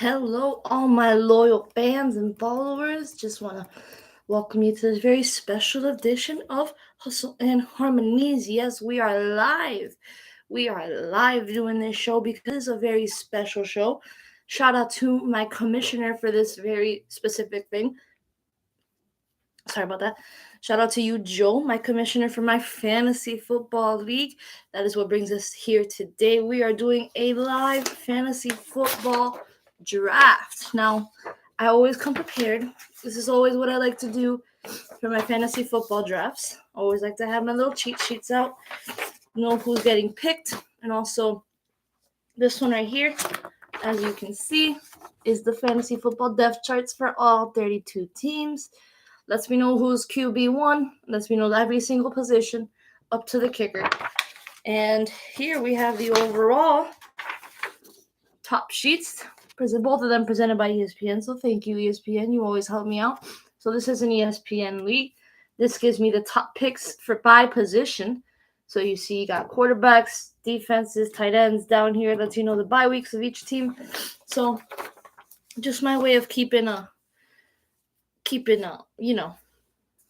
Hello, all my loyal fans and followers. Just want to welcome you to this very special edition of Hustle and Harmoniez. Yes, we are live. We are live doing this show because it's a very special show. Shout out to my commissioner for this very specific thing. Sorry about that. Shout out to you, Joe, my commissioner for my fantasy football league. That is what brings us here today. We are doing a live fantasy football draft. Now, I always come prepared. This is always what I like to do for my fantasy football drafts. I always like to have my little cheat sheets out, know who's getting picked, and also this one right here, as you can see, is the fantasy football depth charts for all 32 teams. Lets me know who's QB1. Lets me know every single position up to the kicker. And here we have the overall top sheets. Both of them presented by ESPN. So thank you, ESPN. You always help me out. So this is an ESPN league. This gives me the top picks by position. So you see you got quarterbacks, defenses, tight ends down here. Lets you know the bye weeks of each team. So just my way of keeping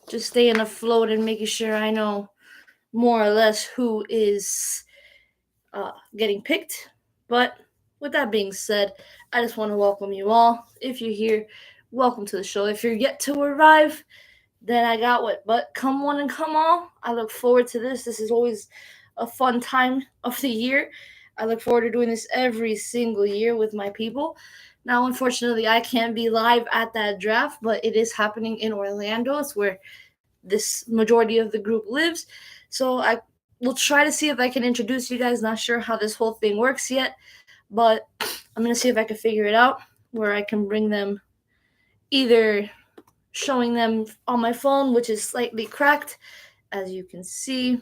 just staying afloat and making sure I know more or less who is getting picked. But with that being said, I just want to welcome you all. If you're here, welcome to the show. If you're yet to arrive, then I got what. But come one and come all. I look forward to this. This is always a fun time of the year. I look forward to doing this every single year with my people. Now, unfortunately, I can't be live at that draft, but it is happening in Orlando. It's where this majority of the group lives. So I will try to see if I can introduce you guys. Not sure how this whole thing works yet, but I'm going to see if I can figure it out where I can bring them either showing them on my phone, which is slightly cracked, as you can see.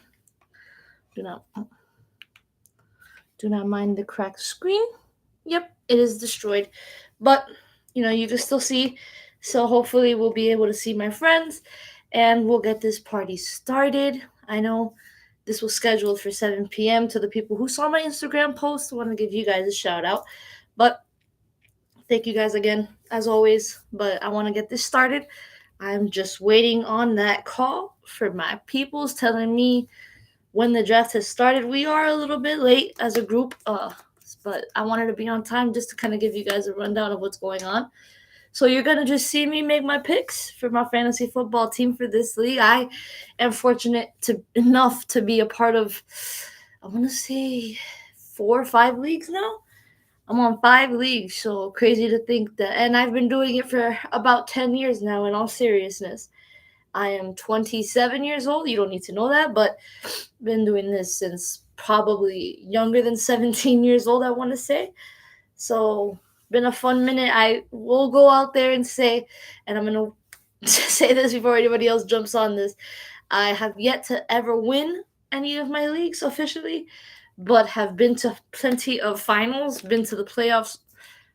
Do not mind the cracked screen. Yep, it is destroyed. But, you can still see. So hopefully we'll be able to see my friends and we'll get this party started. I know this was scheduled for 7 p.m. To the people who saw my Instagram post. I want to give you guys a shout out. But thank you guys again, as always. But I want to get this started. I'm just waiting on that call for my peoples telling me when the draft has started. We are a little bit late as a group, but I wanted to be on time just to kind of give you guys a rundown of what's going on. So you're going to just see me make my picks for my fantasy football team for this league. I am fortunate enough to be a part of, I want to say, 4 or 5 leagues now. I'm on 5 leagues, so crazy to think that. And I've been doing it for about 10 years now, in all seriousness. I am 27 years old. You don't need to know that, but been doing this since probably younger than 17 years old, I want to say. So been a fun minute. I will go out there and say, and I'm going to say this before anybody else jumps on this, I have yet to ever win any of my leagues officially, but have been to plenty of finals, been to the playoffs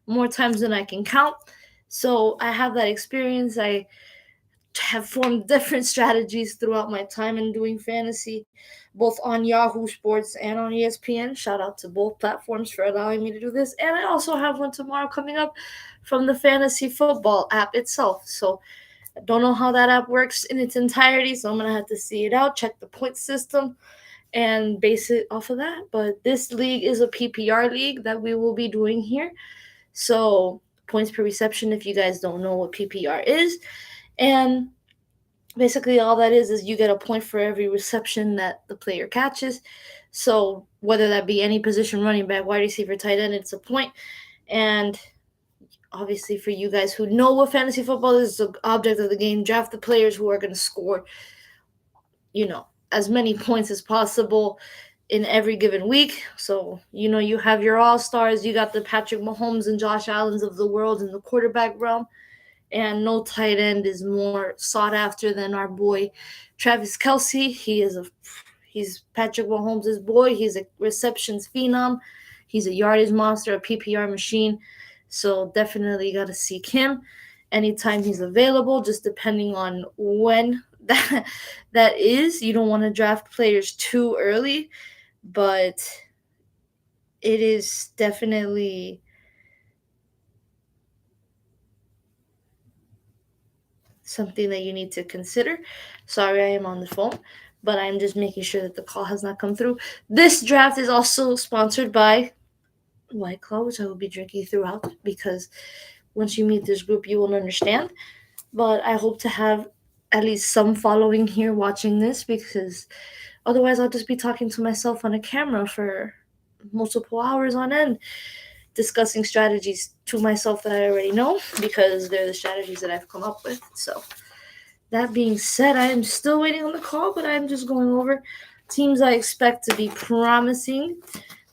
more times than I can count. So I have that experience. I have formed different strategies throughout my time in doing fantasy, both on Yahoo Sports and on ESPN. Shout out to both platforms for allowing me to do this. And I also have one tomorrow coming up from the fantasy football app itself. So I don't know how that app works in its entirety, so I'm going to have to see it out, check the point system, and base it off of that. But this league is a PPR league that we will be doing here. So points per reception, if you guys don't know what PPR is. And basically all that is you get a point for every reception that the player catches. So whether that be any position, running back, wide receiver, tight end, it's a point. And obviously for you guys who know what fantasy football is, the object of the game, draft the players who are going to score, as many points as possible in every given week. So, you have your all-stars. You got the Patrick Mahomes and Josh Allens of the world in the quarterback realm. And no tight end is more sought after than our boy Travis Kelce. He's Patrick Mahomes' boy. He's a receptions phenom. He's a yardage monster, a PPR machine. So definitely got to seek him anytime he's available, just depending on when that is. You don't want to draft players too early, but it is definitely something that you need to consider. Sorry, I am on the phone, but I'm just making sure that the call has not come through. This draft is also sponsored by White Claw, which I will be drinking throughout because once you meet this group, you will understand. But I hope to have at least some following here watching this because otherwise, I'll just be talking to myself on a camera for multiple hours on end, discussing strategies to myself that I already know because they're the strategies that I've come up with. So, that being said, I am still waiting on the call, but I'm just going over teams I expect to be promising.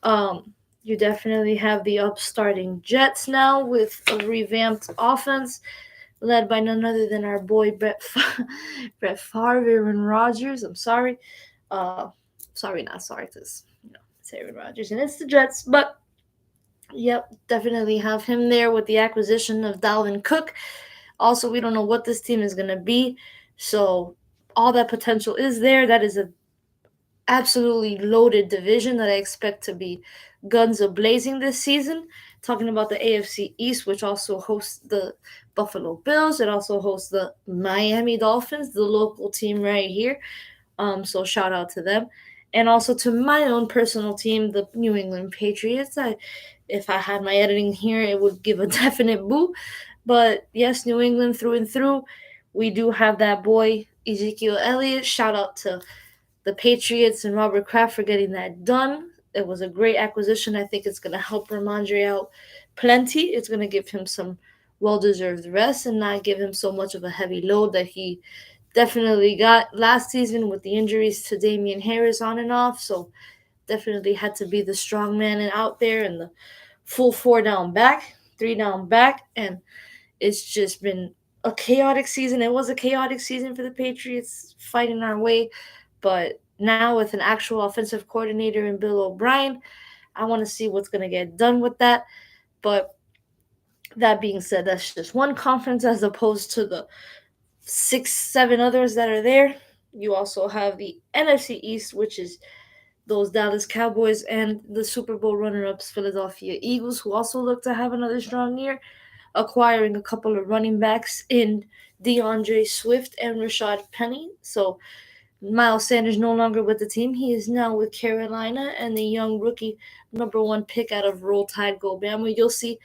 Um, you definitely have the upstarting Jets now with a revamped offense led by none other than our boy Brett Favre, Aaron Rodgers. I'm sorry, sorry, not sorry, because it's Aaron Rodgers and it's the Jets, but yep, definitely have him there with the acquisition of Dalvin Cook. Also, we don't know what this team is gonna be, so all that potential is there. That is a absolutely loaded division that I expect to be guns a blazing this season. Talking about the AFC East, which also hosts the Buffalo Bills, it also hosts the Miami Dolphins, the local team right here. So shout out to them, and also to my own personal team, the New England Patriots. If I had my editing here, it would give a definite boo. But yes, New England through and through. We do have that boy Ezekiel Elliott. Shout out to the Patriots and Robert Kraft for getting that done. It was a great acquisition. I think it's going to help Ramondre out plenty. It's going to give him some well deserved rest and not give him so much of a heavy load that he definitely got last season with the injuries to Damian Harris on and off. So definitely had to be the strong man and out there and the full four down back, three down back, and it's just been a chaotic season. It was a chaotic season for the Patriots fighting our way, but now with an actual offensive coordinator in Bill O'Brien, I want to see what's going to get done with that. But that being said, that's just one conference as opposed to the 6, 7 others that are there. You also have the NFC East, which is those Dallas Cowboys and the Super Bowl runner-ups Philadelphia Eagles, who also look to have another strong year, acquiring a couple of running backs in DeAndre Swift and Rashad Penny. So Miles Sanders no longer with the team. He is now with Carolina and the young rookie #1 pick out of Roll Tide Go Bama. You'll see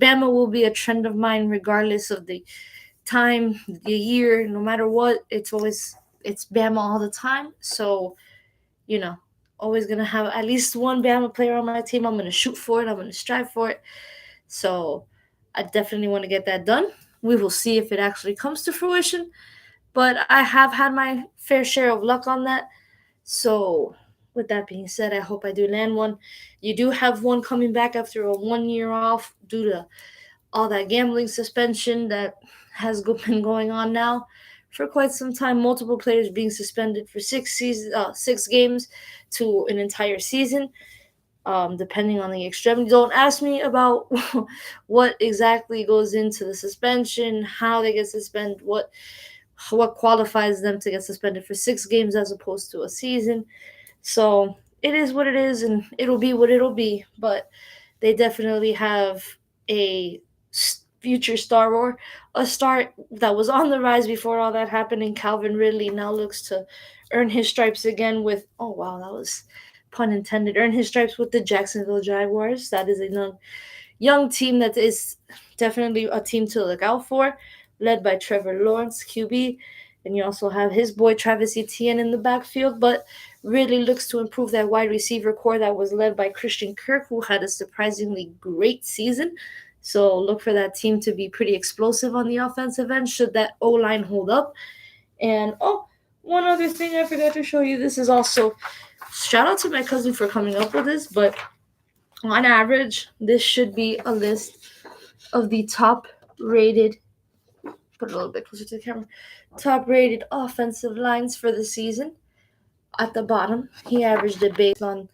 Bama will be a trend of mine regardless of the time, the year, no matter what. It's Bama all the time. So, you know, always gonna have at least one Bama player on my team. I'm gonna shoot for it. I'm gonna strive for it. So I definitely want to get that done. We will see if it actually comes to fruition. But I have had my fair share of luck on that. So, with that being said, I hope I do land one. You do have one coming back after a 1 year off due to all that gambling suspension that has been going on now for quite some time. Multiple players being suspended for 6 games to an entire season, depending on the extremity. Don't ask me about what exactly goes into the suspension, how they get suspended, what qualifies them to get suspended for 6 games as opposed to a season. So it is what it is, and it'll be what it'll be. But they definitely have a future star or a star that was on the rise before all that happened. And Calvin Ridley now looks to earn his stripes again with, oh wow, that was pun intended, earn his stripes with the Jacksonville Jaguars. That is a young team that is definitely a team to look out for, led by Trevor Lawrence, QB. And you also have his boy Travis Etienne in the backfield, but really looks to improve that wide receiver core that was led by Christian Kirk, who had a surprisingly great season. So look for that team to be pretty explosive on the offensive end should that O-line hold up. And one other thing I forgot to show you. This is also shout out to my cousin for coming up with this, but on average, this should be a list of the top rated, put it a little bit closer to the camera, top rated offensive lines for the season. At the bottom, he averaged it based on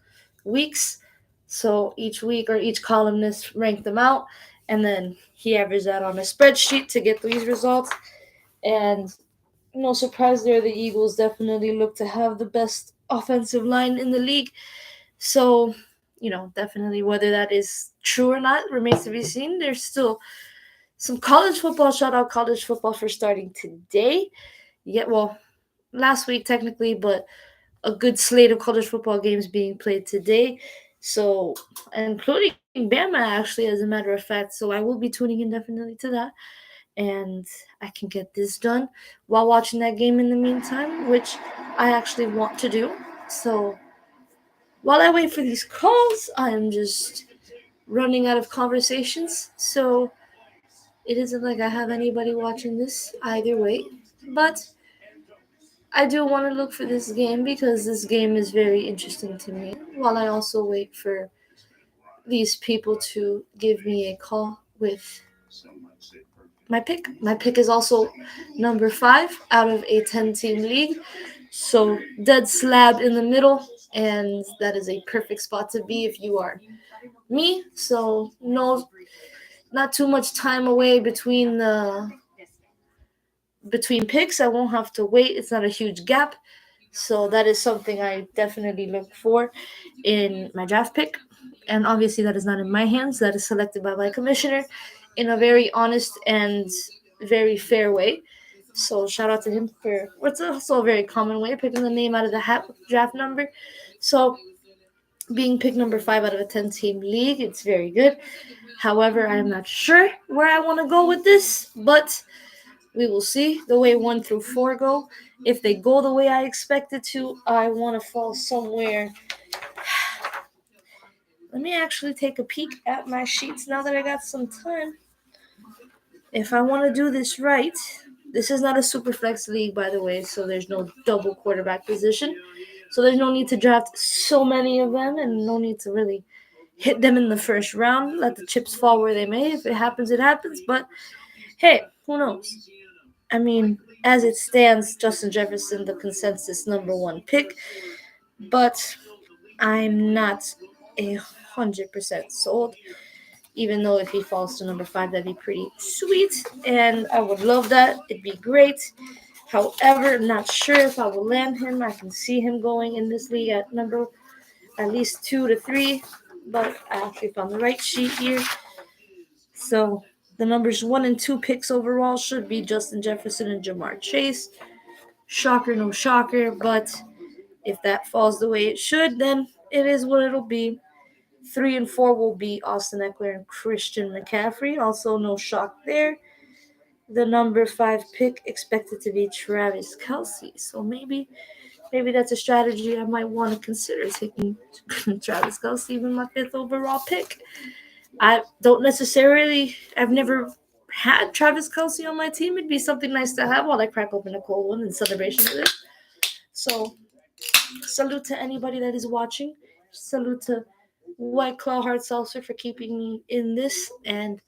weeks. So each week or each columnist ranked them out, and then he averaged that on a spreadsheet to get these results. And no surprise there, the Eagles definitely look to have the best offensive line in the league. So, definitely whether that is true or not remains to be seen. There's still Some college football. Shout out college football for starting today. Yeah, well, last week technically, but a good slate of college football games being played today. So, including Bama, actually, as a matter of fact. So, I will be tuning in definitely to that. And I can get this done while watching that game in the meantime, which I actually want to do. So, while I wait for these calls, I am just running out of conversations. So, it isn't like I have anybody watching this either way. But I do want to look for this game because this game is very interesting to me. While I also wait for these people to give me a call with my pick. My pick is also number 5 out of a 10-team league. So dead slab in the middle, and that is a perfect spot to be if you are me. So no, not too much time away between picks. I won't have to wait. It's not a huge gap. So that is something I definitely look for in my draft pick. And obviously, that is not in my hands. That is selected by my commissioner in a very honest and very fair way. So shout out to him for what's also a very common way, picking the name out of the hat with the draft number. So being picked number 5 out of a 10-team league, it's very good. However, I am not sure where I want to go with this, but we will see the way 1 through 4 go. If they go the way I expected to, I want to fall somewhere. Let me actually take a peek at my sheets now that I got some time. If I want to do this right, this is not a super flex league, by the way, so there's no double quarterback position. So there's no need to draft so many of them and no need to really hit them in the first round. Let the chips fall where they may. If it happens, it happens. But hey, who knows? I mean, as it stands, Justin Jefferson, the consensus number 1 pick, but I'm not 100% sold. Even though if he falls to number 5, that'd be pretty sweet, and I would love that. It'd be great. However, I'm not sure if I will land him. I can see him going in this league at number at least 2 to 3, but I actually found the right sheet here. So the numbers 1 and 2 picks overall should be Justin Jefferson and Jamar Chase. Shocker, no shocker, but if that falls the way it should, then it is what it'll be. 3 and 4 will be Austin Eckler and Christian McCaffrey. Also, no shock there. The number 5 pick expected to be Travis Kelsey. So maybe that's a strategy I might want to consider, taking Travis Kelsey, even my 5th overall pick. I've never had Travis Kelsey on my team. It'd be something nice to have while I crack open a cold one in celebration of it. So, salute to anybody that is watching. Salute to White Claw Hard Seltzer for keeping me in this and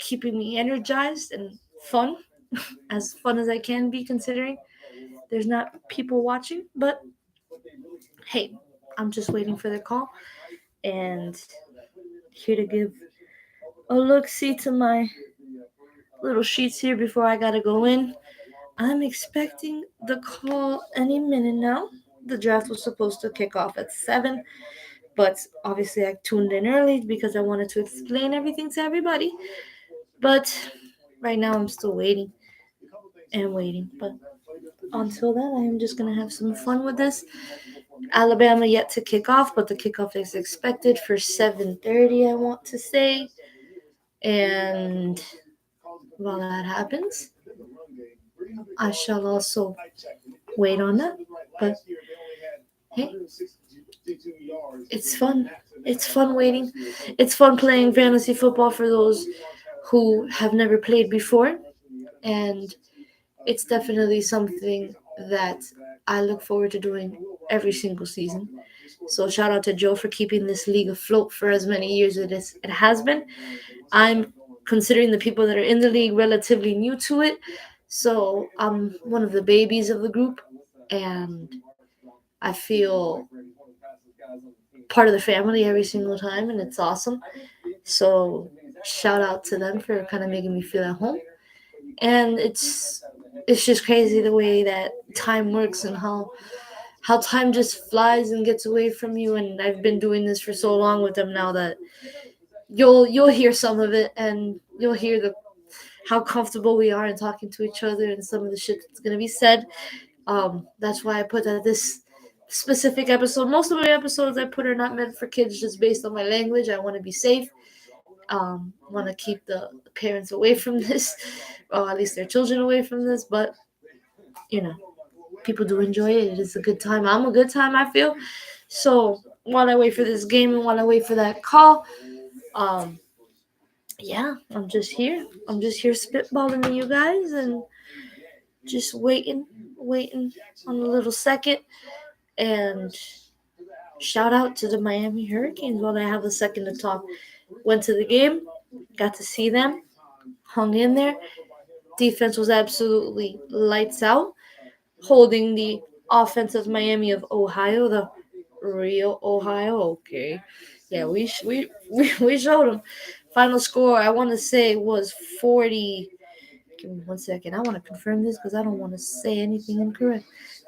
keeping me energized and fun, as fun as I can be considering there's not people watching. But hey, I'm just waiting for the call and here to give a look see to my little sheets here before I gotta go in. I'm expecting the call any minute now. The draft was supposed to kick off at 7, but obviously I tuned in early because I wanted to explain everything to everybody. But right now I'm still waiting and waiting. But until then, I am just gonna have some fun with this. Alabama yet to kick off, but the kickoff is expected for 7:30. I want to say, and while that happens, I shall also wait on that. But hey, it's fun. It's fun waiting. It's fun playing fantasy football for those who have never played before, and it's definitely something that I look forward to doing every single season. So shout out to Joe for keeping this league afloat for as many years as it has been. I'm considering the people that are in the league relatively new to it. So I'm one of the babies of the group, and I feel part of the family every single time, and it's awesome. So shout out to them for kind of making me feel at home. And it's just crazy the way that time works and how time just flies and gets away from you. And I've been doing this for so long with them now that you'll hear some of it, and you'll hear how comfortable we are in talking to each other and some of the shit that's gonna be said. That's why I put that this specific episode. Most of my episodes I put are not meant for kids, just based on my language. I want to be safe. Want to keep the parents away from this, or at least their children away from this. But you know, people do enjoy it. It is a good time. I'm a good time, I feel. So while I wait for this game and while I wait for that call, um, yeah, I'm just here. I'm just here spitballing to you guys and just waiting on a little second. And shout out to the Miami Hurricanes while I have a second to talk. Went to the game, got to see them, hung in there. Defense was absolutely lights out, holding the offensive Miami of Ohio, the real Ohio. Okay, yeah, we showed them. Final score I want to say was 40. Give me 1 second. I want to confirm this because I don't want to say anything incorrect.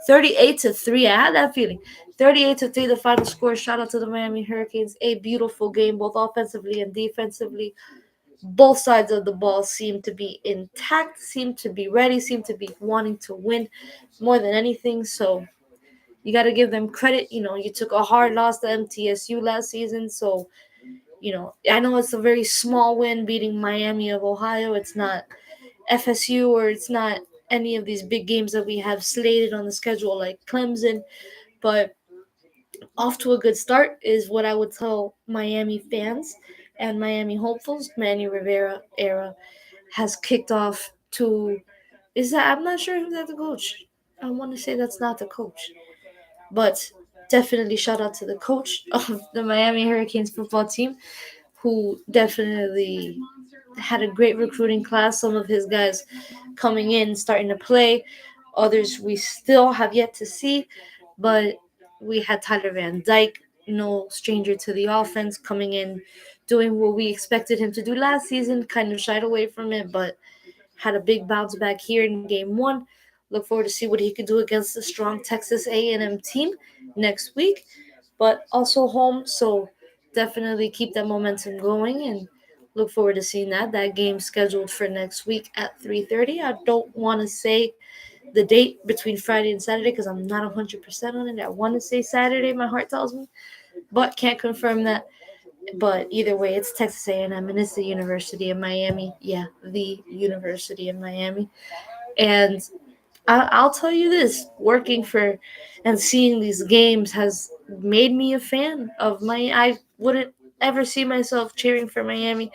38-3. I had that feeling. 38-3. The final score. Shout out to the Miami Hurricanes. A beautiful game, both offensively and defensively. Both sides of the ball seem to be intact, seem to be ready, seem to be wanting to win more than anything. So you got to give them credit. You took a hard loss to MTSU last season. So, I know it's a very small win beating Miami of Ohio. It's not FSU or it's not any of these big games that we have slated on the schedule like Clemson. But off to a good start is what I would tell Miami fans and Miami hopefuls. Manny Rivera era has kicked off to. Is that? I'm not sure if that's the coach. I want to say that's not the coach, but definitely shout out to the coach of the Miami Hurricanes football team, who definitely had a great recruiting class. Some of his guys coming in, starting to play. Others we still have yet to see, but we had Tyler Van Dyke, no stranger to the offense, coming in, doing what we expected him to do last season. Kind of shied away from it, but had a big bounce back here in game one. Look forward to see what he could do against the strong Texas A&M team next week, but also home. So definitely keep that momentum going and look forward to seeing that game scheduled for next week at 3:30. I don't want to say the date between Friday and Saturday because I'm not 100% on it. I want to say Saturday, my heart tells me, but can't confirm that. But either way, it's Texas A&M and it's the University of Miami. Yeah, the University of Miami. And I'll tell you this: working for and seeing these games has made me a fan of my. I wouldn't ever see myself cheering for Miami.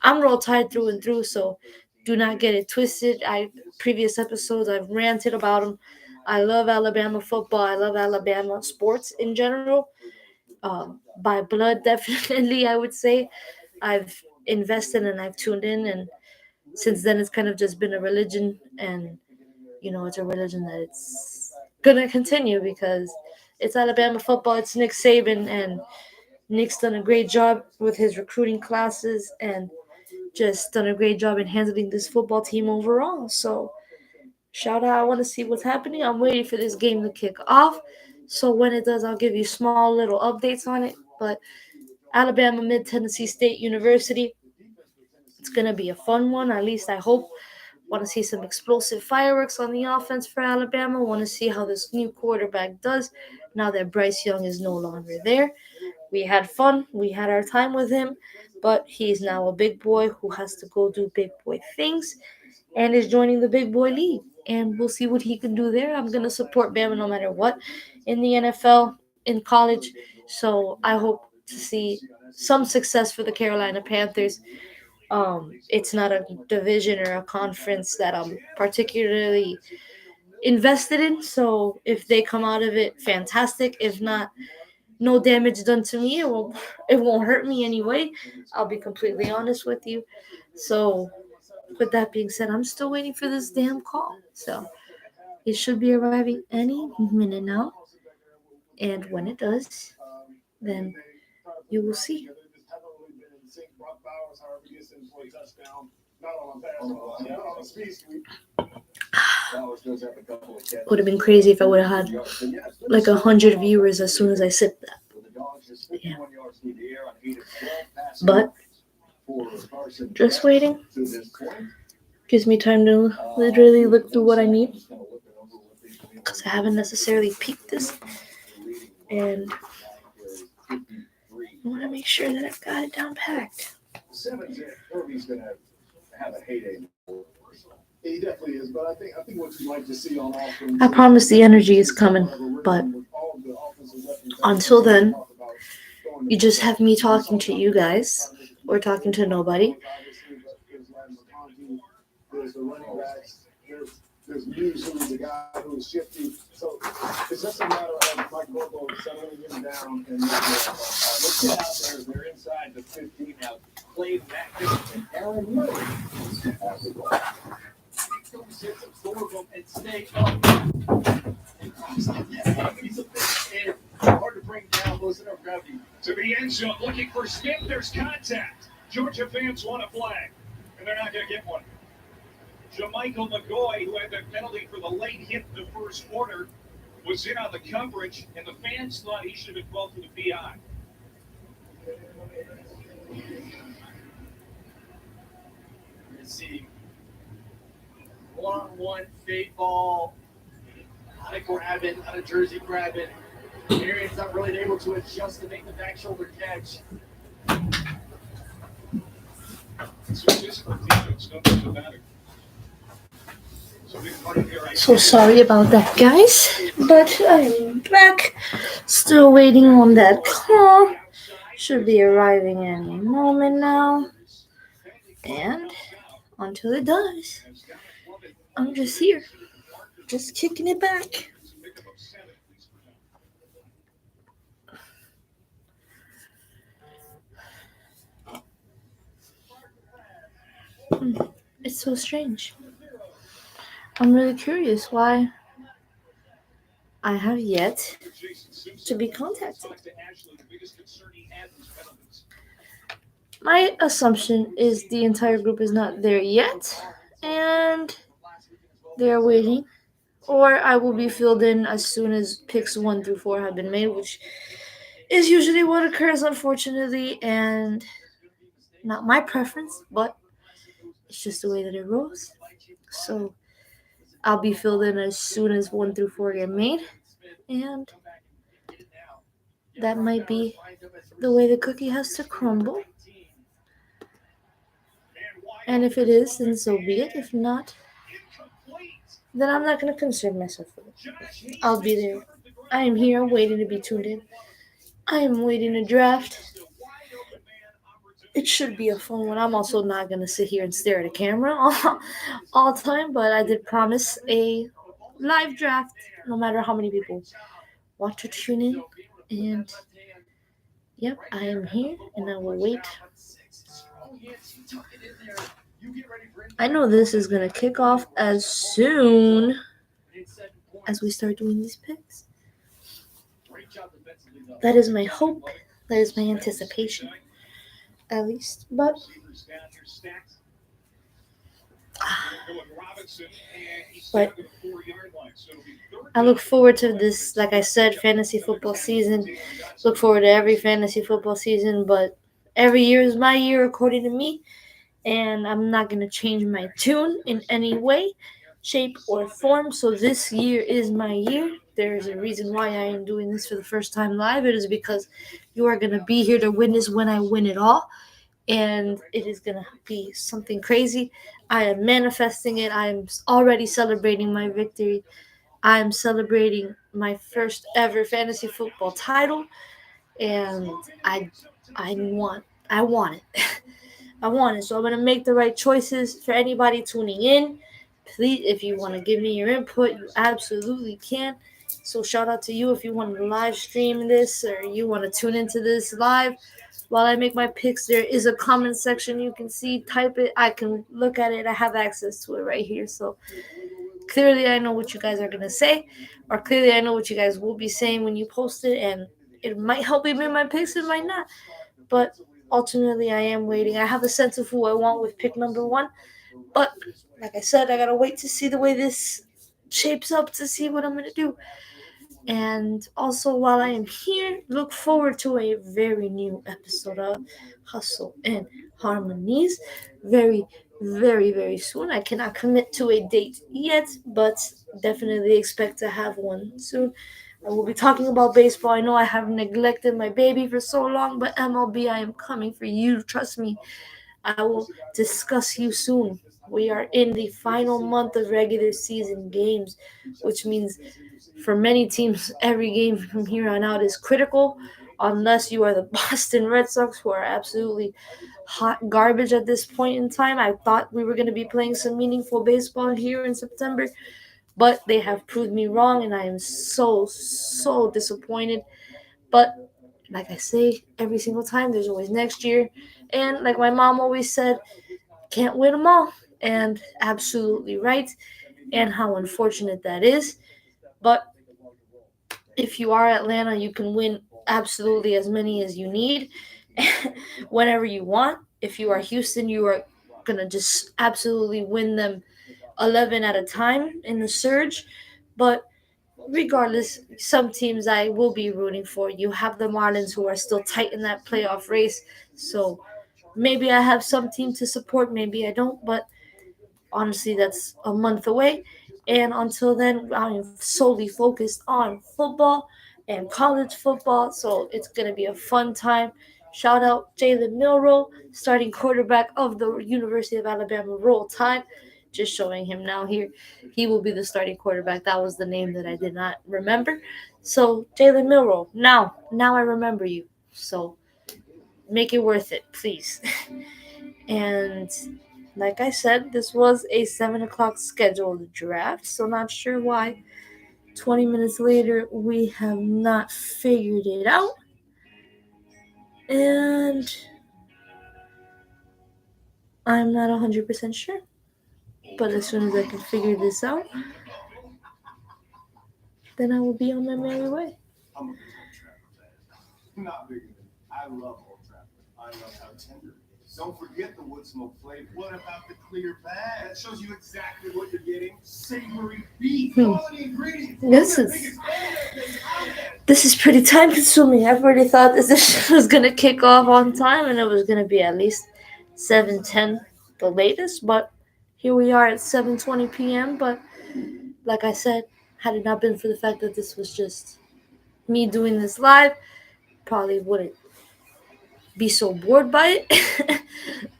I'm Roll Tide through and through, so do not get it twisted. Previous episodes I've ranted about them. I love Alabama football. I love Alabama sports in general. By blood, definitely, I would say. I've invested and I've tuned in, and since then it's kind of just been a religion, and it's a religion that it's gonna continue because it's Alabama football. It's Nick Saban, and Nick's done a great job with his recruiting classes and just done a great job in handling this football team overall. So shout out! I want to see what's happening. I'm waiting for this game to kick off. So when it does, I'll give you small little updates on it. But Alabama Mid Tennessee State University, it's gonna be a fun one. At least I hope. Want to see some explosive fireworks on the offense for Alabama. Want to see how this new quarterback does now that Bryce Young is no longer there. We had fun. We had our time with him, but he's now a big boy who has to go do big boy things and is joining the big boy league. And we'll see what he can do there. I'm going to support Bama no matter what in the NFL, in college. So I hope to see some success for the Carolina Panthers. It's not a division or a conference that I'm particularly invested in. So if they come out of it, fantastic. If not, no damage done to me. It won't hurt me anyway. I'll be completely honest with you. So with that being said, I'm still waiting for this damn call. So it should be arriving any minute now. And when it does, then you will see. Would have been crazy if I would have had like 100 viewers as soon as I sipped that. Yeah. But just waiting. Gives me time to literally look through what I need because I haven't necessarily peeked this, and I want to make sure that I've got it down packed. I promise the energy is coming, but until then, you just have me talking to you guys or talking to nobody. To the end zone, looking for Smith. There's contact. Georgia fans want a flag, and they're not going to get one. Jamichael McGoy, who had the penalty for the late hit in the first quarter, was in on the coverage, and the fans thought he should have been called for the PI. Let's see. One-on-one fade ball. Out of grab it, out of jersey grab it. Arian's not really able to adjust to make the back shoulder catch. So sorry about that, guys, but I'm back. Still waiting on that call. Should be arriving any moment now. And until it does, I'm just here, just kicking it back. It's so strange. I'm really curious why I have yet to be contacted. My assumption is the entire group is not there yet, and they're waiting, or I will be filled in as soon as picks 1 through 4 have been made, which is usually what occurs, unfortunately, and not my preference, but it's just the way that it rolls. So I'll be filled in as soon as 1 through 4 get made, and that might be the way the cookie has to crumble. And if it is, then so be it. If not, then I'm not going to concern myself with it. I'll be there. I am here waiting to be tuned in. I am waiting to draft. It should be a fun one. I'm also not going to sit here and stare at a camera all the time, but I did promise a live draft no matter how many people want to tune in. And yep, I am here and I will wait. I know this is going to kick off as soon as we start doing these picks. That is my hope. That is my anticipation, at least. But I look forward to this, like I said, fantasy football season. Look forward to every fantasy football season, but every year is my year according to me, and I'm not going to change my tune in any way, shape, or form. So this year is my year. There is a reason why I am doing this for the first time live. It is because you are going to be here to witness when I win it all, and it is going to be something crazy. I am manifesting it. I am already celebrating my victory. I am celebrating my first ever fantasy football title, and I want it. I want it. So I'm gonna make the right choices for anybody tuning in. Please, if you want to give me your input, you absolutely can. So shout out to you if you want to live stream this or you want to tune into this live. While I make my picks, there is a comment section you can see. Type it. I can look at it. I have access to it right here. So clearly I know what you guys are going to say, or clearly I know what you guys will be saying when you post it, and it might help me make my picks, it might not. But ultimately, I am waiting. I have a sense of who I want with pick number 1, but like I said, I got to wait to see the way this shapes up to see what I'm going to do. And also, while I am here, look forward to a very new episode of Hustle and Harmonies. Very, very, very soon. I cannot commit to a date yet, but definitely expect to have one soon. I will be talking about baseball. I know I have neglected my baby for so long, but MLB, I am coming for you. Trust me. I will discuss you soon. We are in the final month of regular season games, which means for many teams, every game from here on out is critical, unless you are the Boston Red Sox, who are absolutely hot garbage at this point in time. I thought we were going to be playing some meaningful baseball here in September, but they have proved me wrong, and I am so disappointed. But like I say, every single time, there's always next year. And like my mom always said, can't win them all. And absolutely right. And how unfortunate that is. But if you are Atlanta, you can win absolutely as many as you need whenever you want. If you are Houston, you are going to just absolutely win them 11 at a time in the surge. But regardless, some teams I will be rooting for. You have the Marlins, who are still tight in that playoff race. So maybe I have some team to support, maybe I don't. But honestly, that's a month away. And until then, I'm solely focused on football and college football. So it's going to be a fun time. Shout out Jalen Milroe, starting quarterback of the University of Alabama. Roll Tide. Just showing him now here. He will be the starting quarterback. That was the name that I did not remember. So, Jalen Milroe, now I remember you. So, make it worth it, please. And like I said, this was a 7 o'clock scheduled draft, so not sure why 20 minutes later we have not figured it out. And I'm not 100% sure. But as soon as I can figure this out, then I will be on my merry way. I'm a big old Trafford fan. Not bigger than I love Old Trafford. I love how tender it is. Don't forget the wood smoke flavor. What about the clear bag? That shows you exactly what you're getting. Savory beef, quality ingredients. This is pretty time consuming. I've already thought this was gonna kick off on time, and it was gonna be at least 7:10, the latest. But here we are at 7:20 p.m. But like I said, had it not been for the fact that this was just me doing this live, probably wouldn't be so bored by it.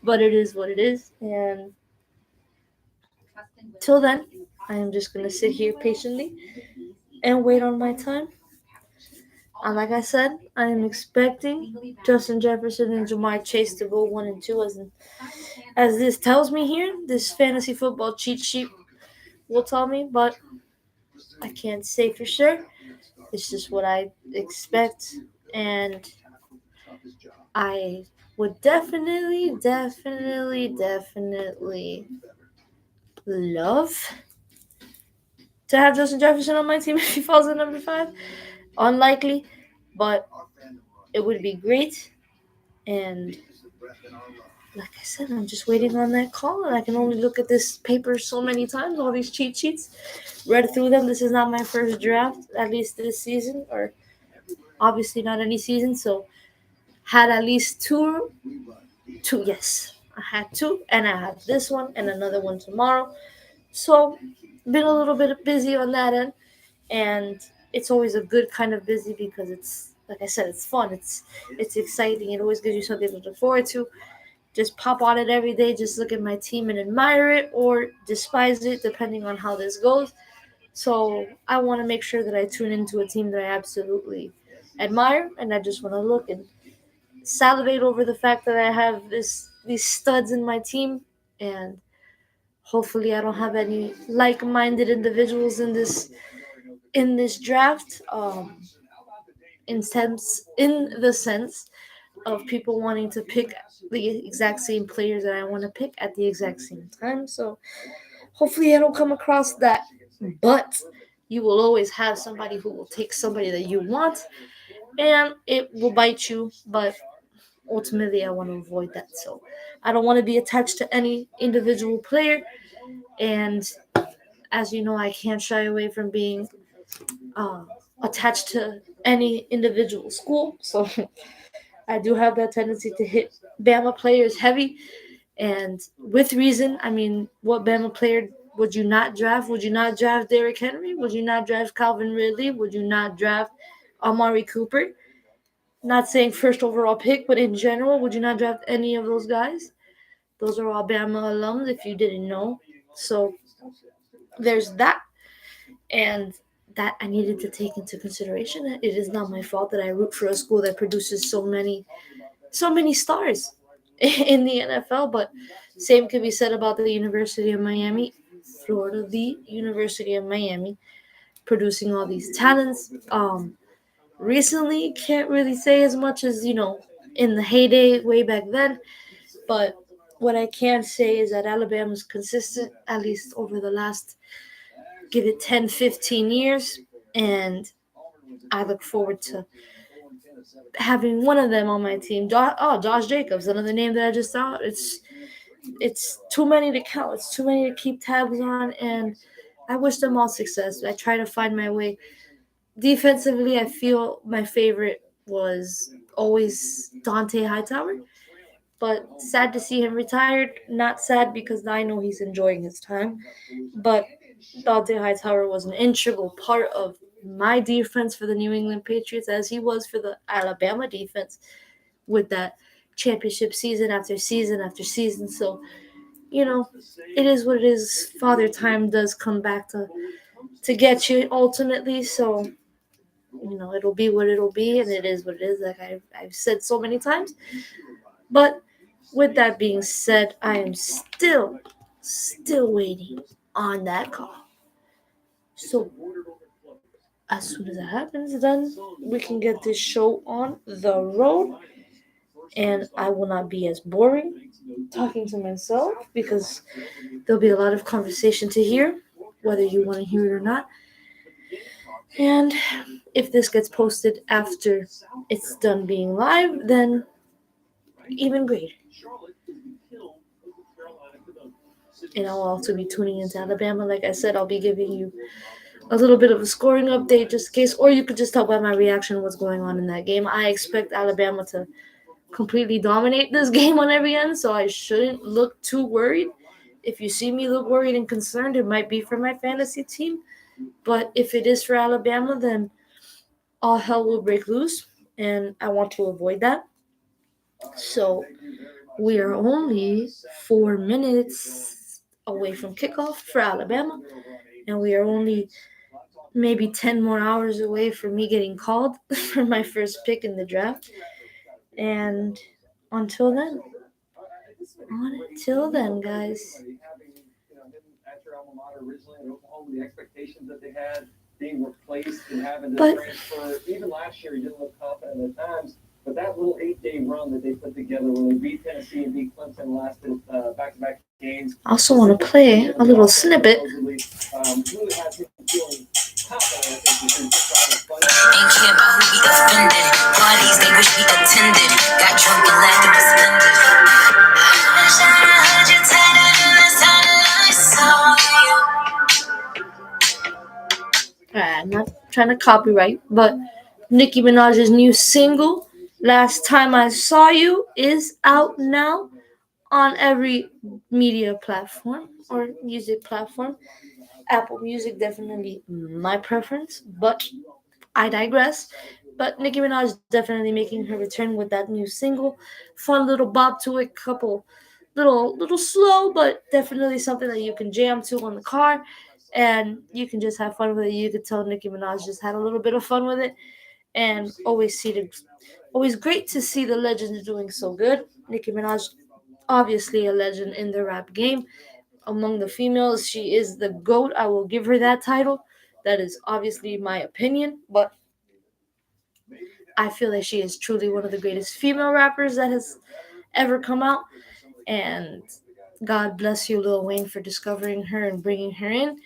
But it is what it is, and till then, I am just gonna sit here patiently and wait on my time. And like I said, I am expecting Justin Jefferson and Jamar Chase to go 1 and 2, as this tells me here. This fantasy football cheat sheet will tell me, but I can't say for sure. It's just what I expect, and I would definitely love to have Justin Jefferson on my team if he falls at number 5. Unlikely, but it would be great. And like I said, I'm just waiting on that call, and I can only look at this paper so many times, all these cheat sheets, read through them. This is not my first draft, at least this season, or obviously not any season, so had at least two, yes. I had two, and I have this one and another one tomorrow. So, been a little bit busy on that end, and it's always a good kind of busy because it's, like I said, it's fun. It's exciting. It always gives you something to look forward to. Just pop on it every day, just look at my team and admire it or despise it, depending on how this goes. So I want to make sure that I tune into a team that I absolutely admire, and I just want to look and salivate over the fact that I have these studs in my team, and hopefully I don't have any like-minded individuals in this draft. In the sense of people wanting to pick the exact same players that I want to pick at the exact same time. So hopefully I don't come across that. But you will always have somebody who will take somebody that you want, and it will bite you. But ultimately, I want to avoid that. So I don't want to be attached to any individual player. And as you know, I can't shy away from being uh, attached to any individual school. So I do have that tendency to hit Bama players heavy, and with reason. I mean, what Bama player would you not draft? Would you not draft Derrick Henry? Would you not draft Calvin Ridley? Would you not draft Amari Cooper? Not saying first overall pick, but in general, would you not draft any of those guys? Those are all Bama alums, if you didn't know. So there's that, and that I needed to take into consideration. It is not my fault that I root for a school that produces so many stars in the NFL. But same can be said about the University of Miami, Florida, the University of Miami, producing all these talents. Recently, can't really say as much as in the heyday way back then. But what I can say is that Alabama's consistent, at least over the last, give it 10, 15 years. And I look forward to having one of them on my team. Josh Jacobs, another name that I just saw. It's too many to count. It's too many to keep tabs on, and I wish them all success. I try to find my way. Defensively, I feel my favorite was always Dante Hightower, but sad to see him retired. Not sad because I know he's enjoying his time, but Dante Hightower was an integral part of my defense for the New England Patriots, as he was for the Alabama defense with that championship season after season after season. So, you know, it is what it is. Father Time does come back to get you ultimately. So, it'll be what it'll be, and it is what it is, like I've said so many times. But with that being said, I am still waiting on that call. So as soon as that happens, then we can get this show on the road, and I will not be as boring talking to myself because there'll be a lot of conversation to hear, whether you want to hear it or not. And if this gets posted after it's done being live, then even greater. And I'll also be tuning into Alabama. Like I said, I'll be giving you a little bit of a scoring update just in case, or you could just tell by my reaction what's going on in that game. I expect Alabama to completely dominate this game on every end, so I shouldn't look too worried. If you see me look worried and concerned, it might be for my fantasy team. But if it is for Alabama, then all hell will break loose, and I want to avoid that. So we are only 4 minutes away from kickoff for Alabama, and we are only maybe 10 more hours away from me getting called for my first pick in the draft. And until then, guys. But even last year, he didn't look confident at times. But that little 8-day run that they put together when they beat Tennessee and beat Clemson lasted back-to-back games. I also want to play a little snippet. Ain't care about who we offended. Parties they wish we attended. Got drunk and laughed and was splendid. I wish I heard you tighter than last time I saw you. Alright, I'm not trying to copyright, but Nicki Minaj's new single, Last Time I Saw You, is out now on every media platform or music platform. Apple Music, definitely my preference, but I digress. But Nicki Minaj definitely making her return with that new single. Fun little bop to it, couple little slow, but definitely something that you can jam to on the car, and you can just have fun with it. You could tell Nicki Minaj just had a little bit of fun with it, and always great to see the legends doing so good. Nicki Minaj, obviously a legend in the rap game. Among the females, she is the GOAT. I will give her that title. That is obviously my opinion, but I feel that she is truly one of the greatest female rappers that has ever come out. And God bless you, Lil Wayne, for discovering her and bringing her in.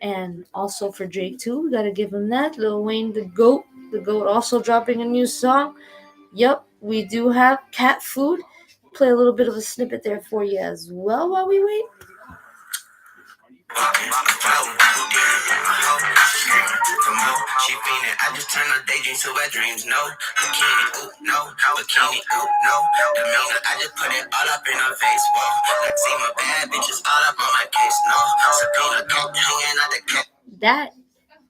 And also for Drake, too. We gotta give him that. Lil Wayne, the GOAT. The GOAT also dropping a new song. Yup, we do have Cat Food. Play a little bit of a snippet there for you as well while we wait. Walking, floating, getting a hoe, she screaming for more. She fiending, I just turn her daydreams to wet dreams. No bikini, ooh, no bikini, ooh, no demeanor. I just put it all up in her face. Whoa, like see my bad bitches all up on my case. No subpoena, don't hanging out the cat. That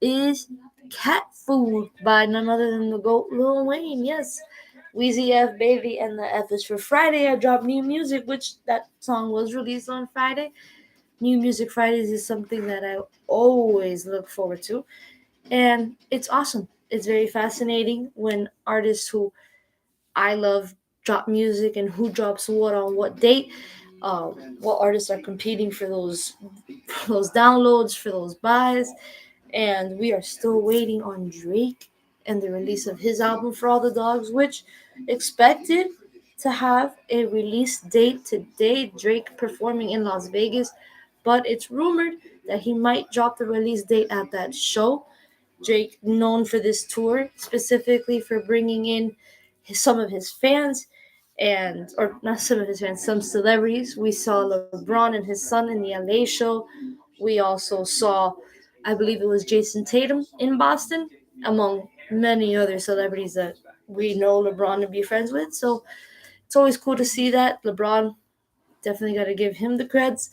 is Cat Food by none other than the GOAT Lil Wayne. Yes. Wheezy F Baby, and the F is for Friday. I dropped new music, which that song was released on Friday. New Music Fridays is something that I always look forward to. And it's awesome. It's very fascinating when artists who I love drop music and who drops what on what date. What artists are competing for those downloads, for those buys, and we are still waiting on Drake and the release of his album For All the Dogs, which expected to have a release date today. Drake performing in Las Vegas, but it's rumored that he might drop the release date at that show. Drake, known for this tour, specifically for bringing in some of his fans, and or not some of his fans, some celebrities. We saw LeBron and his son in the LA show. We also saw, I believe it was Jason Tatum in Boston, among many other celebrities that we know LeBron to be friends with. So it's always cool to see that. LeBron, definitely got to give him the creds.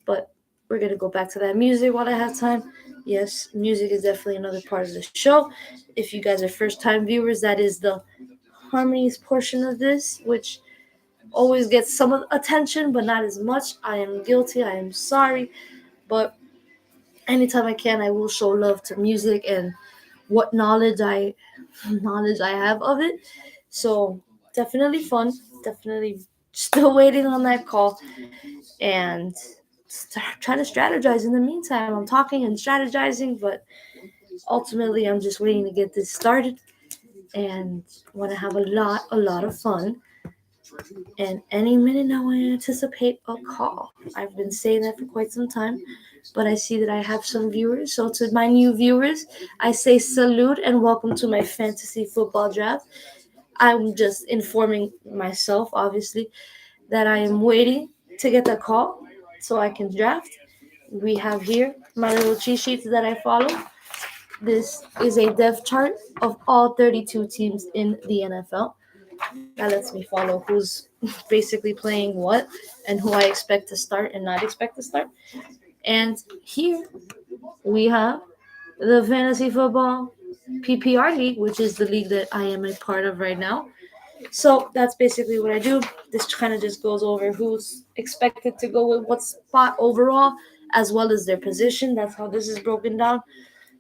But we're going to go back to that music while I have time. Yes, music is definitely another part of the show. If you guys are first time viewers, that is the Harmonies portion of this, which always gets some attention, but not as much. I am guilty. I am sorry. But anytime I can, I will show love to music and what knowledge I have of it. So definitely fun. Definitely still waiting on that call and trying to strategize in the meantime. I'm talking and strategizing, but ultimately I'm just waiting to get this started and want to have a lot of fun. And any minute now, I anticipate a call. I've been saying that for quite some time, but I see that I have some viewers. So, to my new viewers, I say salute and welcome to my fantasy football draft. I'm just informing myself, obviously, that I am waiting to get the call so I can draft. We have here my little cheat sheets that I follow. This is a depth chart of all 32 teams in the NFL. That lets me follow who's basically playing what and who I expect to start and not expect to start. And here we have the Fantasy Football PPR League, which is the league that I am a part of right now. So that's basically what I do. This kind of just goes over who's expected to go with what spot overall, as well as their position. That's how this is broken down.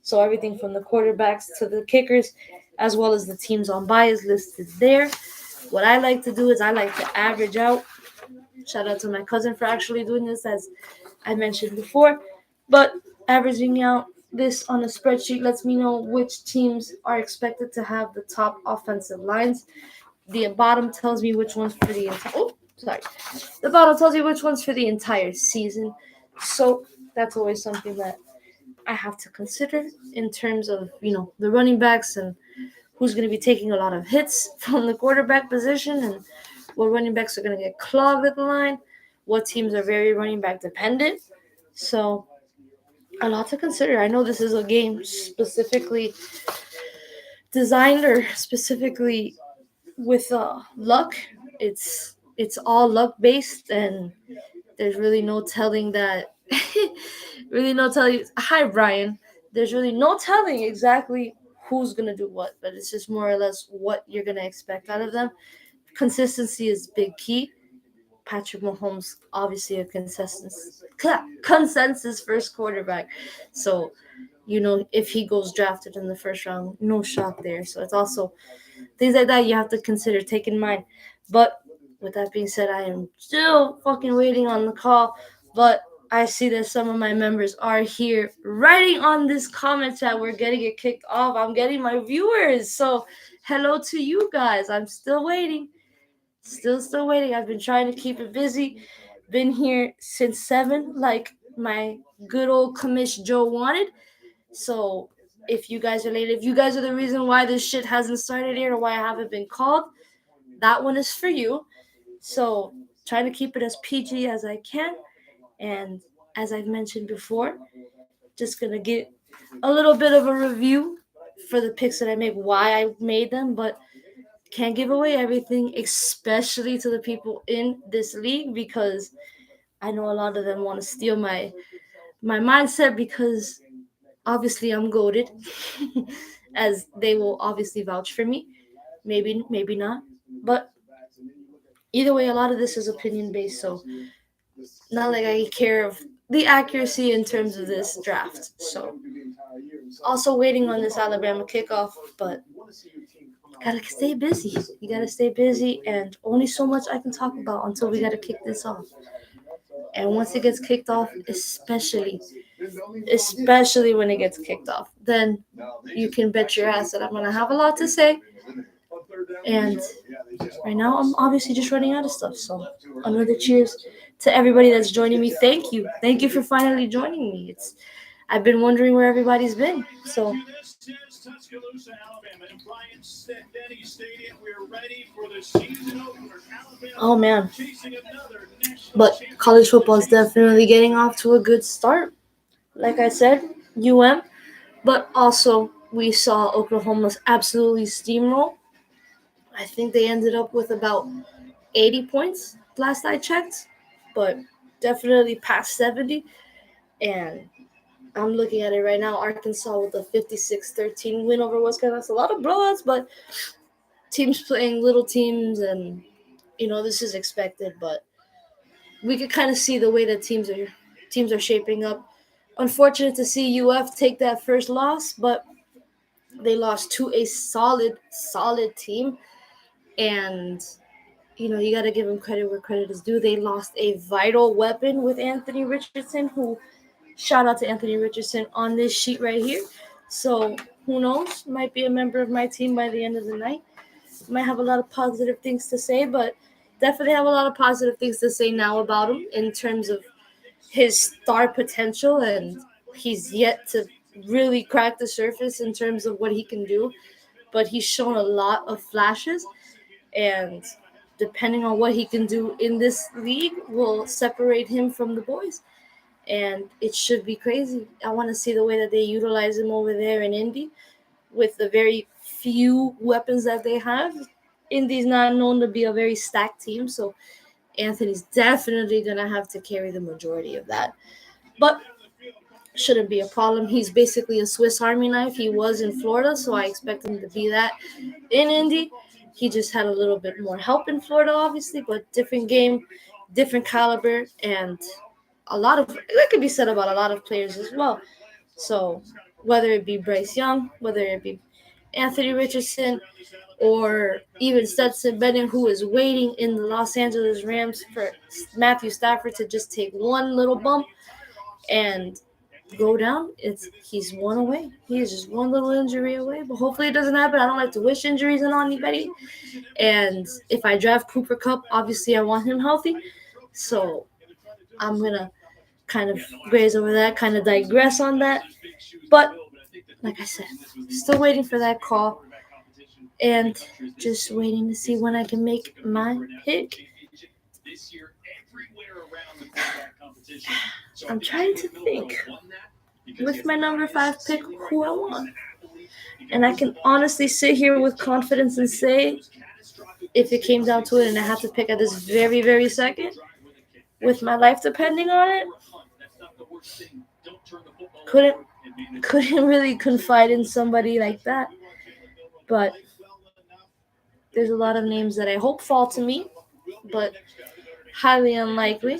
So everything from the quarterbacks to the kickers, as well as the teams on bye is listed there. What I like to do is I like to average out. Shout out to my cousin for actually doing this, as I mentioned before. But averaging out this on a spreadsheet lets me know which teams are expected to have the top offensive lines. The bottom tells me which ones for the entire. Oh, sorry. The bottom tells you which ones for the entire season. So that's always something that I have to consider in terms of the running backs and who's going to be taking a lot of hits from the quarterback position and what running backs are going to get clogged at the line. What teams are very running back dependent. So a lot to consider. I know this is a game specifically designed or specifically with luck. It's all luck based, and there's really no telling that. Really no telling. Hi, Brian. There's really no telling exactly who's gonna do what, but it's just more or less what you're gonna expect out of them. Consistency is big key. Patrick Mahomes, obviously a consensus first quarterback. So, if he goes drafted in the first round, no shock there. So it's also things like that you have to consider, take in mind. But with that being said, I am still fucking waiting on the call. But I see that some of my members are here writing on this comment chat. We're getting it kicked off. I'm getting my viewers. So hello to you guys. I'm still waiting. Still waiting. I've been trying to keep it busy. Been here since 7, like my good old commish Joe wanted. So if you guys are late, if you guys are the reason why this shit hasn't started here or why I haven't been called, that one is for you. So trying to keep it as PG as I can. And as I've mentioned before, just gonna get a little bit of a review for the picks that I made, why I made them, but can't give away everything, especially to the people in this league, because I know a lot of them want to steal my mindset, because obviously I'm goaded, as they will obviously vouch for me. Maybe not, but either way, a lot of this is opinion based, so not like I care of the accuracy in terms of this draft. So also waiting on this Alabama kickoff, but gotta stay busy. You gotta stay busy, and only so much I can talk about until we gotta kick this off. And once it gets kicked off, especially when it gets kicked off, then you can bet your ass that I'm gonna have a lot to say. And right now, I'm obviously just running out of stuff. So another cheers to everybody that's joining me. Thank you for finally joining me. I've been wondering where everybody's been. So This is Tuscaloosa, Alabama, in Bryant-Denny Stadium. We're ready for the season opener. oh Alabama man, chasing another national but college championship. football is definitely getting off to a good start. Like I said, UM, but also we saw Oklahoma's absolutely steamroll. I think they ended up with about 80 points last I checked, but definitely past 70. And I'm looking at it right now. Arkansas with a 56-13 win over Wisconsin. That's a lot of blowouts, but teams playing little teams, and this is expected. But we could kind of see the way that teams are shaping up. Unfortunate to see UF take that first loss, but they lost to a solid team, and you got to give them credit where credit is due. They lost a vital weapon with Anthony Richardson, who, shout out to Anthony Richardson on this sheet right here. So who knows? Might be a member of my team by the end of the night. Might have a lot of positive things to say, but definitely have a lot of positive things to say now about him in terms of his star potential, and he's yet to really crack the surface in terms of what he can do. But he's shown a lot of flashes, and depending on what he can do in this league will separate him from the boys, and it should be crazy. I want to see the way that they utilize him over there in Indy with the very few weapons that they have. Indy's not known to be a very stacked team, so Anthony's definitely going to have to carry the majority of that. But shouldn't be a problem. He's basically a Swiss Army knife. He was in Florida, so I expect him to be that in Indy. He just had a little bit more help in Florida, obviously, but different game, different caliber, and a lot of that could be said about a lot of players as well. So whether it be Bryce Young, whether it be Anthony Richardson, or even Stetson Bennett, who is waiting in the Los Angeles Rams for Matthew Stafford to just take one little bump and go down. He's one away. He is just one little injury away. But hopefully it doesn't happen. I don't like to wish injuries on anybody. And if I draft Cooper Cup, obviously I want him healthy. So I'm gonna kind of graze over that, kind of digress on that. But like I said, still waiting for that call, and just waiting to see when I can make my pick. I'm trying to think with my number 5 pick who I want. And I can honestly sit here with confidence and say, if it came down to it and I had to pick at this very, very second, with my life depending on it, couldn't couldn't really confide in somebody like that. But there's a lot of names that I hope fall to me, but highly unlikely.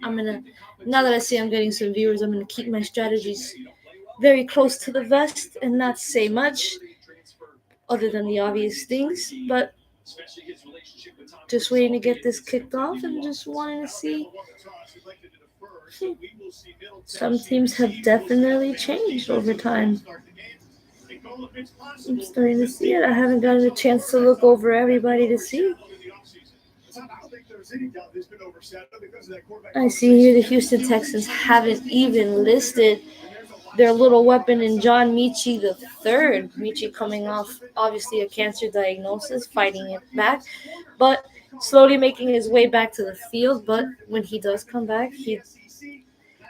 I'm gonna Now that I see I'm getting some viewers, I'm gonna keep my strategies very close to the vest and not say much other than the obvious things. But just waiting to get this kicked off and just wanting to see. Some teams have definitely changed over time. I'm starting to see it. I haven't gotten a chance to look over everybody to see. I see here the Houston Texans haven't even listed their little weapon in John Michie the third. Michie coming off obviously a cancer diagnosis, fighting it back, but slowly making his way back to the field. But when he does come back,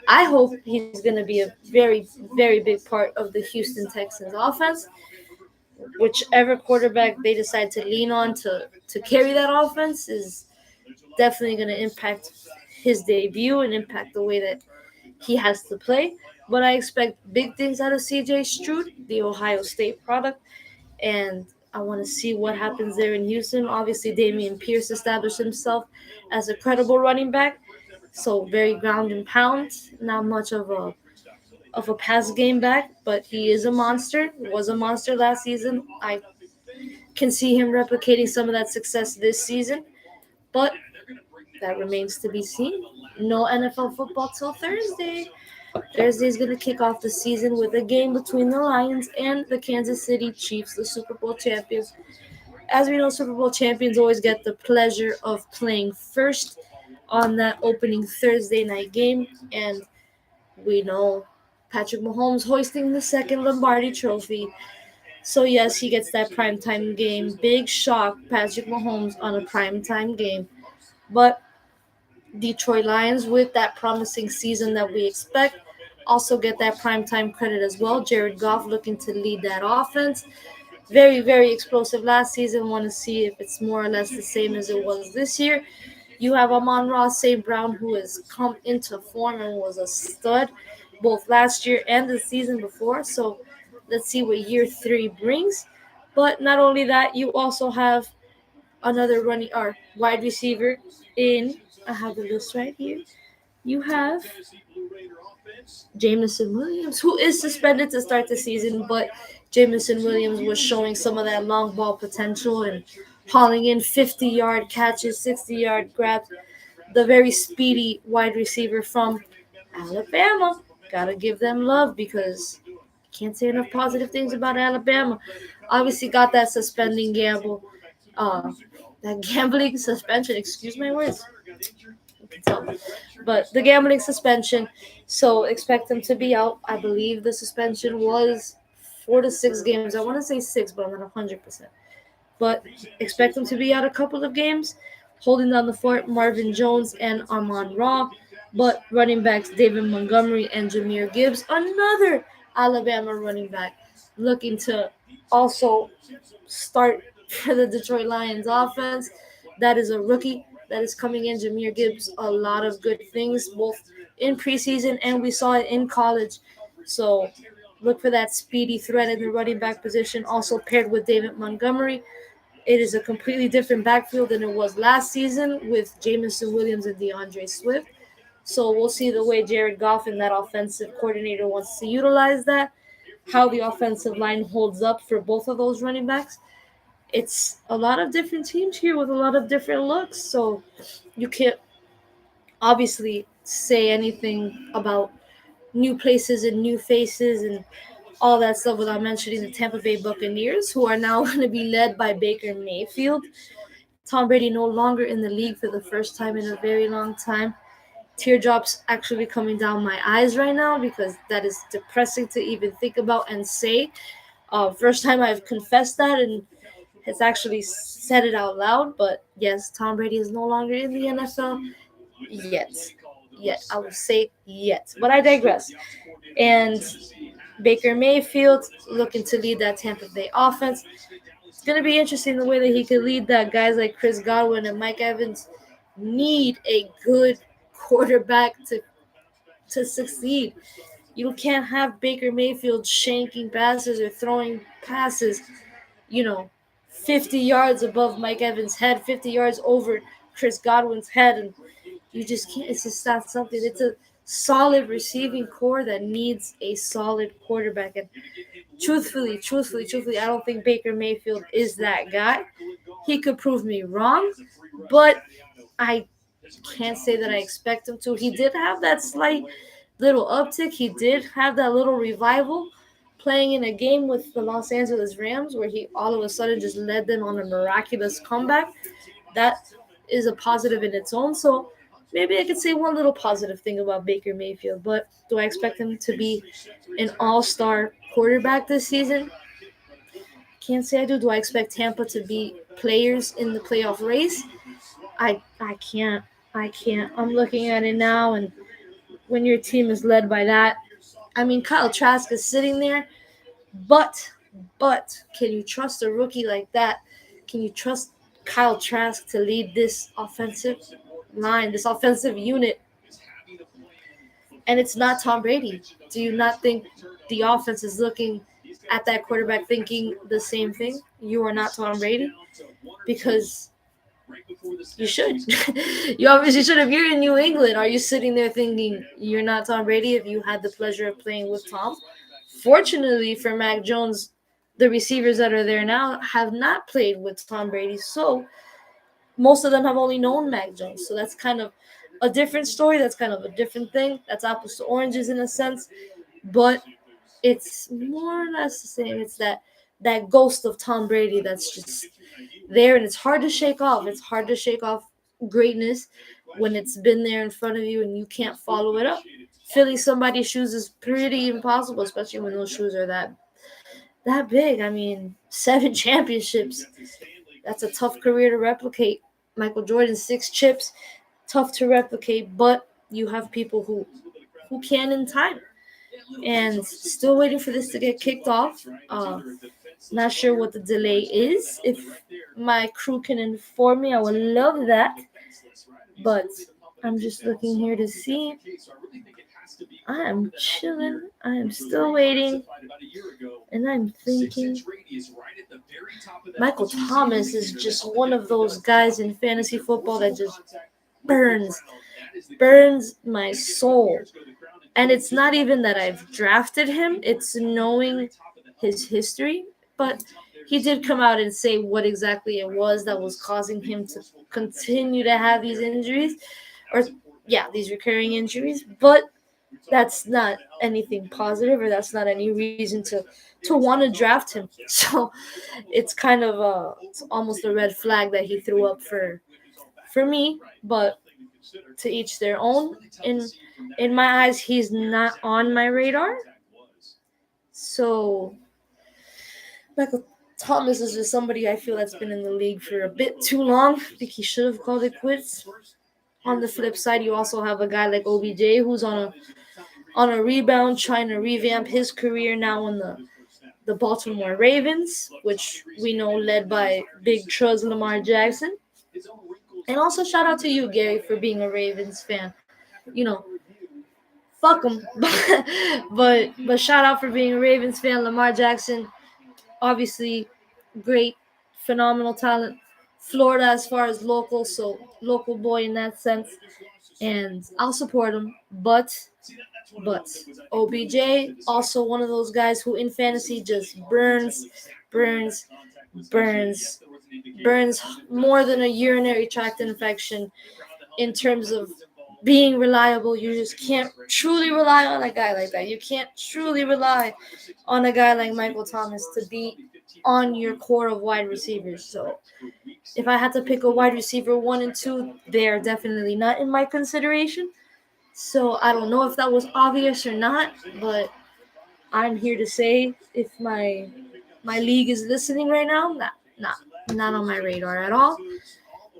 I hope he's going to be a very, very big part of the Houston Texans offense. Whichever quarterback they decide to lean on to carry that offense is definitely going to impact his debut and impact the way that he has to play. But I expect big things out of CJ Stroud, the Ohio State product, and I want to see what happens there in Houston. Obviously, Damian Pierce established himself as a credible running back, so very ground and pound, not much of a pass game back, but he is a monster. Was a monster last season. I can see him replicating some of that success this season, but that remains to be seen. No NFL football till Thursday. Thursday is going to kick off the season with a game between the Lions and the Kansas City Chiefs, the Super Bowl champions. As we know, Super Bowl champions always get the pleasure of playing first on that opening Thursday night game, and we know Patrick Mahomes hoisting the second Lombardi trophy. So yes, he gets that primetime game. Big shock, Patrick Mahomes on a primetime game. But Detroit Lions, with that promising season that we expect, also get that primetime credit as well. Jared Goff looking to lead that offense. Very, very explosive last season. Want to see if it's more or less the same as it was this year. You have Amon-Ra St. Brown, who has come into form and was a stud both last year and the season before. So let's see what year three brings. But not only that, you also have another running or wide receiver in. I have the list right here. You have Jameson Williams, who is suspended to start the season, but Jameson Williams was showing some of that long ball potential and hauling in 50-yard catches, 60-yard grabs. The very speedy wide receiver from Alabama. Gotta give them love because can't say enough positive things about Alabama. Obviously, got that suspending gamble, that gambling suspension. Excuse my words. You can tell, but the gambling suspension. So expect him to be out. I believe the suspension was 4 to 6 games. I want to say six, but I'm not 100%. But expect him to be out a couple of games, holding down the fort. Marvin Jones and Armand Raw, but running backs David Montgomery and Jameer Gibbs, another Alabama running back, looking to also start for the Detroit Lions offense. That is a rookie that is coming in. Jameer Gibbs, a lot of good things, both in preseason and we saw it in college. So look for that speedy threat in the running back position, also paired with David Montgomery. It is a completely different backfield than it was last season with Jameson Williams and DeAndre Swift. So we'll see the way Jared Goff and that offensive coordinator wants to utilize that, how the offensive line holds up for both of those running backs. It's a lot of different teams here with a lot of different looks. So you can't obviously say anything about new places and new faces and all that stuff without mentioning the Tampa Bay Buccaneers, who are now going to be led by Baker Mayfield. Tom Brady no longer in the league for the first time in a very long time. Teardrops actually coming down my eyes right now because that is depressing to even think about and say. First time I've confessed that and has actually said it out loud. But yes, Tom Brady is no longer in the NFL yet. Yet. I will say yet. But I digress. And Baker Mayfield looking to lead that Tampa Bay offense. It's going to be interesting the way that he could lead that. Guys like Chris Godwin and Mike Evans need a good quarterback to succeed. You can't have Baker Mayfield shanking passes or throwing passes, you know, 50 yards above Mike Evans' head, 50 yards over Chris Godwin's head, and you just can't. It's just not something. It's a solid receiving core that needs a solid quarterback. And truthfully, I don't think Baker Mayfield is that guy. He could prove me wrong, but I can't say that I expect him to. He did have that slight little uptick. He did have that little revival playing in a game with the Los Angeles Rams where he all of a sudden just led them on a miraculous comeback. That is a positive in its own. So maybe I could say one little positive thing about Baker Mayfield. But do I expect him to be an all-star quarterback this season? Can't say I do. Do I expect Tampa to be players in the playoff race? I can't. I'm looking at it now, and when your team is led by that. I mean, Kyle Trask is sitting there, but can you trust a rookie like that? Can you trust Kyle Trask to lead this offensive line, this offensive unit? And it's not Tom Brady. Do you not think the offense is looking at that quarterback thinking the same thing? You are not Tom Brady? Because you should. You obviously should. If you're in New England, are you sitting there thinking you're not Tom Brady if you had the pleasure of playing with Tom? Fortunately for Mac Jones, the receivers that are there now have not played with Tom Brady, so most of them have only known Mac Jones. So that's kind of a different story. That's kind of a different thing. That's apples to oranges in a sense, but it's more or less the same. It's that ghost of Tom Brady that's just there, and it's hard to shake off. It's hard to shake off greatness when it's been there in front of you and you can't follow it up. Filling somebody's shoes is pretty impossible, especially when those shoes are that big. I mean, 7 championships. That's a tough career to replicate. Michael Jordan, 6 chips, tough to replicate, but you have people who can in time. And still waiting for this to get kicked off. Not sure what the delay is. If my crew can inform me, I would love that. But I'm just looking here to see. I am chilling. I am still waiting. And I'm thinking Michael Thomas is just one of those guys in fantasy football that just burns burns my soul. And it's not even that I've drafted him, it's knowing his history. But he did come out and say what exactly it was that was causing him to continue to have these injuries, or yeah, these recurring injuries. But that's not anything positive, or that's not any reason to want to draft him. So it's kind of it's almost a red flag that he threw up for me. But to each their own. In my eyes, he's not on my radar. So Michael Thomas is just somebody I feel that's been in the league for a bit too long. I think he should have called it quits. On the flip side, you also have a guy like OBJ who's on a rebound, trying to revamp his career now in the Baltimore Ravens, which we know led by Big Truz Lamar Jackson. And also shout out to you, Gary, for being a Ravens fan. You know, fuck them, but shout out for being a Ravens fan. Lamar Jackson, obviously, great, phenomenal talent. Florida as far as local, so local boy in that sense, and I'll support him. But OBJ also one of those guys who in fantasy just burns, burns, burns more than a urinary tract infection in terms of being reliable. You just can't truly rely on a guy like that. You can't truly rely on a guy like Michael Thomas to be on your core of wide receivers. So if I had to pick a wide receiver 1 and 2, they are definitely not in my consideration. So I don't know if that was obvious or not, but I'm here to say if my league is listening right now, not on my radar at all.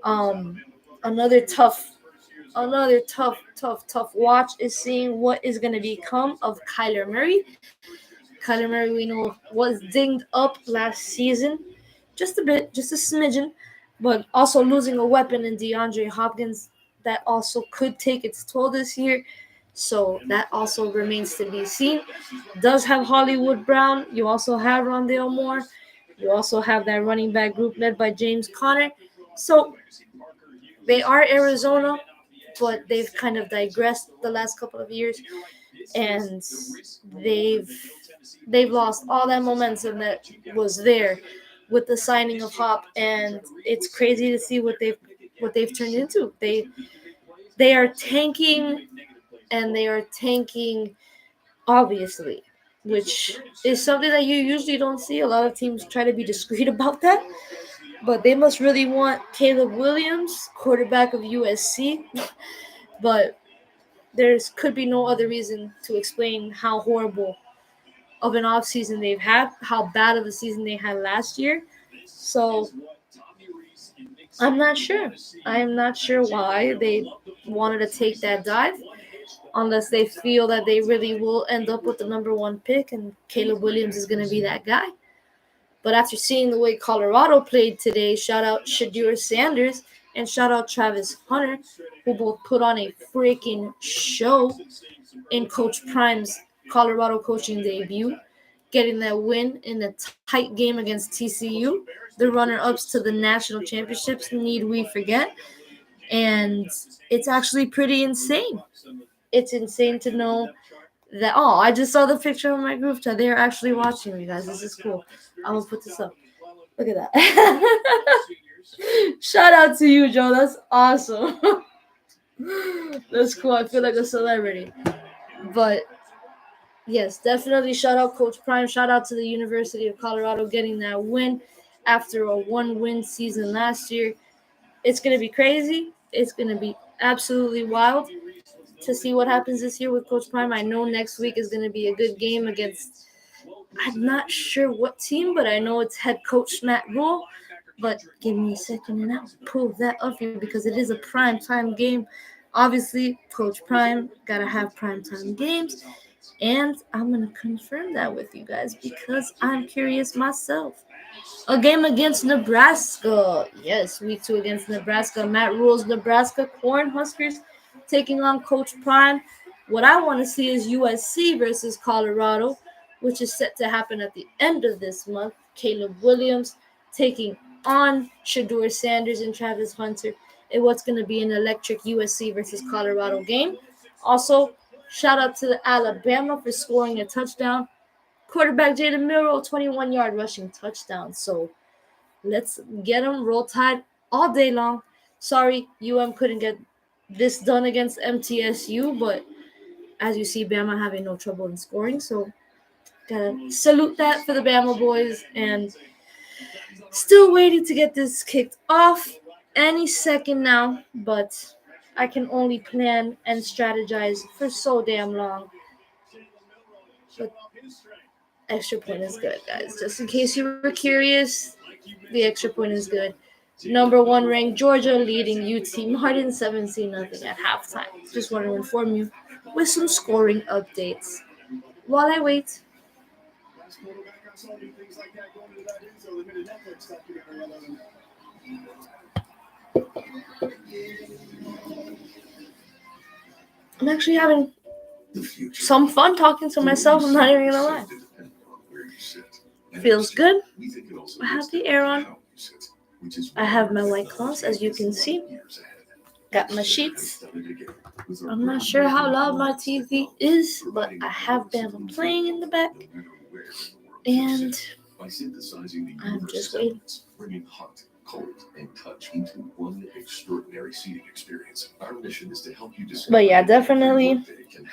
Um, another tough watch is seeing what is going to become of Kyler Murray. Kyler Murray, we know, was dinged up last season, just a bit, just a smidgen, but also losing a weapon in DeAndre Hopkins that also could take its toll this year. So that also remains to be seen. Does have Hollywood Brown. You also have Rondale Moore. You also have that running back group led by James Conner. So they are Arizona, but they've kind of digressed the last couple of years, and they've they've lost all that momentum that was there with the signing of Hop, and it's crazy to see what they've turned into. They are tanking, and they are tanking obviously, which is something that you usually don't see. A lot of teams try to be discreet about that, but they must really want Caleb Williams, quarterback of USC. But there could be no other reason to explain how horrible of an off season they've had, how bad of a season they had last year. So I'm not sure. I'm not sure why they wanted to take that dive. unless they feel that they really will end up with the number one pick and Caleb Williams is going to be that guy. But after seeing the way Colorado played today, shout out Shadur Sanders and shout out Travis Hunter, who both put on a freaking show in Coach Prime's Colorado coaching debut, getting that win in a tight game against TCU, the runner-ups to the national championships, need we forget. And it's actually pretty insane. It's insane to know that. Oh, I just saw the picture on my group chat. They're actually watching me, guys. This is cool. I'm gonna put this up. Look at that. Shout out to you, Joe. That's awesome. That's cool. I feel like a celebrity. But yes, definitely shout out Coach Prime. Shout out to the University of Colorado getting that win after a one-win season last year. It's gonna be crazy. It's gonna be absolutely wild to see what happens this year with Coach Prime. I know next week is gonna be a good game against. I'm not sure what team, but I know it's head coach Matt Rule. But give me a second and I'll pull that up here because it is a prime time game. Obviously, Coach Prime gotta have prime time games, and I'm gonna confirm that with you guys because I'm curious myself. A game against Nebraska. Yes, week 2 against Nebraska. Matt Rule's Nebraska Cornhuskers taking on Coach Prime. What I want to see is USC versus Colorado, which is set to happen at the end of this month. Caleb Williams taking on Shadur Sanders and Travis Hunter in what's going to be an electric USC versus Colorado game. Also, shout out to Alabama for scoring a touchdown. Quarterback Jalen Milroe, 21-yard rushing touchdown. So let's get them roll tide all day long. Sorry, couldn't get this done against MTSU, but as you see, Bama having no trouble in scoring. So gotta salute that for the Bama boys, and still waiting to get this kicked off any second now, but I can only plan and strategize for so damn long. But extra point is good, guys. Just in case you were curious, the extra point is good. Number 1 ranked Georgia leading UT Martin 17-0 at halftime. Just want to inform you with some scoring updates. While I wait, I'm actually having some fun talking to myself. I'm not even gonna lie. Feels good. I have the air on. I have my white cloths, as you can see. Got my sheets. I'm not sure how loud my TV is, but I have Bama playing in the back. And I'm just waiting. Cold and touch into one extraordinary seating experience. Our mission is to help you discover. But yeah, definitely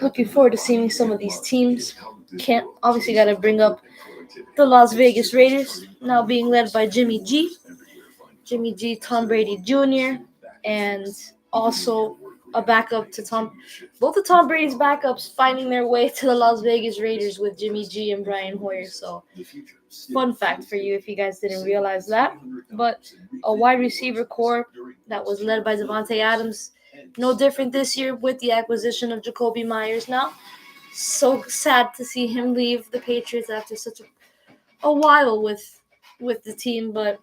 looking forward to seeing some of these teams. Can't obviously got to bring up the Las Vegas Raiders, now being led by Jimmy G, Tom Brady Jr., and also a backup to Tom. Both of Tom Brady's backups finding their way to the Las Vegas Raiders with Jimmy G and Brian Hoyer. So, fun fact for you if you guys didn't realize that. But a wide receiver core that was led by Devontae Adams, no different this year with the acquisition of Jacoby Myers now. So sad to see him leave the Patriots after such a while with the team, but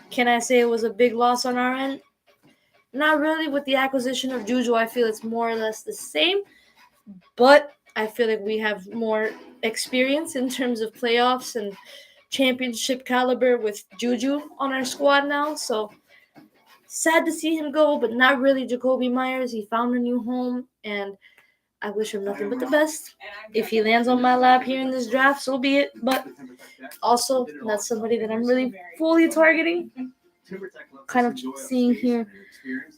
can I say it was a big loss on our end? Not really. With the acquisition of Juju, I feel it's more or less the same, but I feel like we have more experience in terms of playoffs and championship caliber with Juju on our squad now, so sad to see him go, but not really. Jacoby Myers, he found a new home, and I wish him nothing but the best. If he lands on my lap here in this draft, so be it, but also not somebody that I'm really fully targeting. Kind of seeing here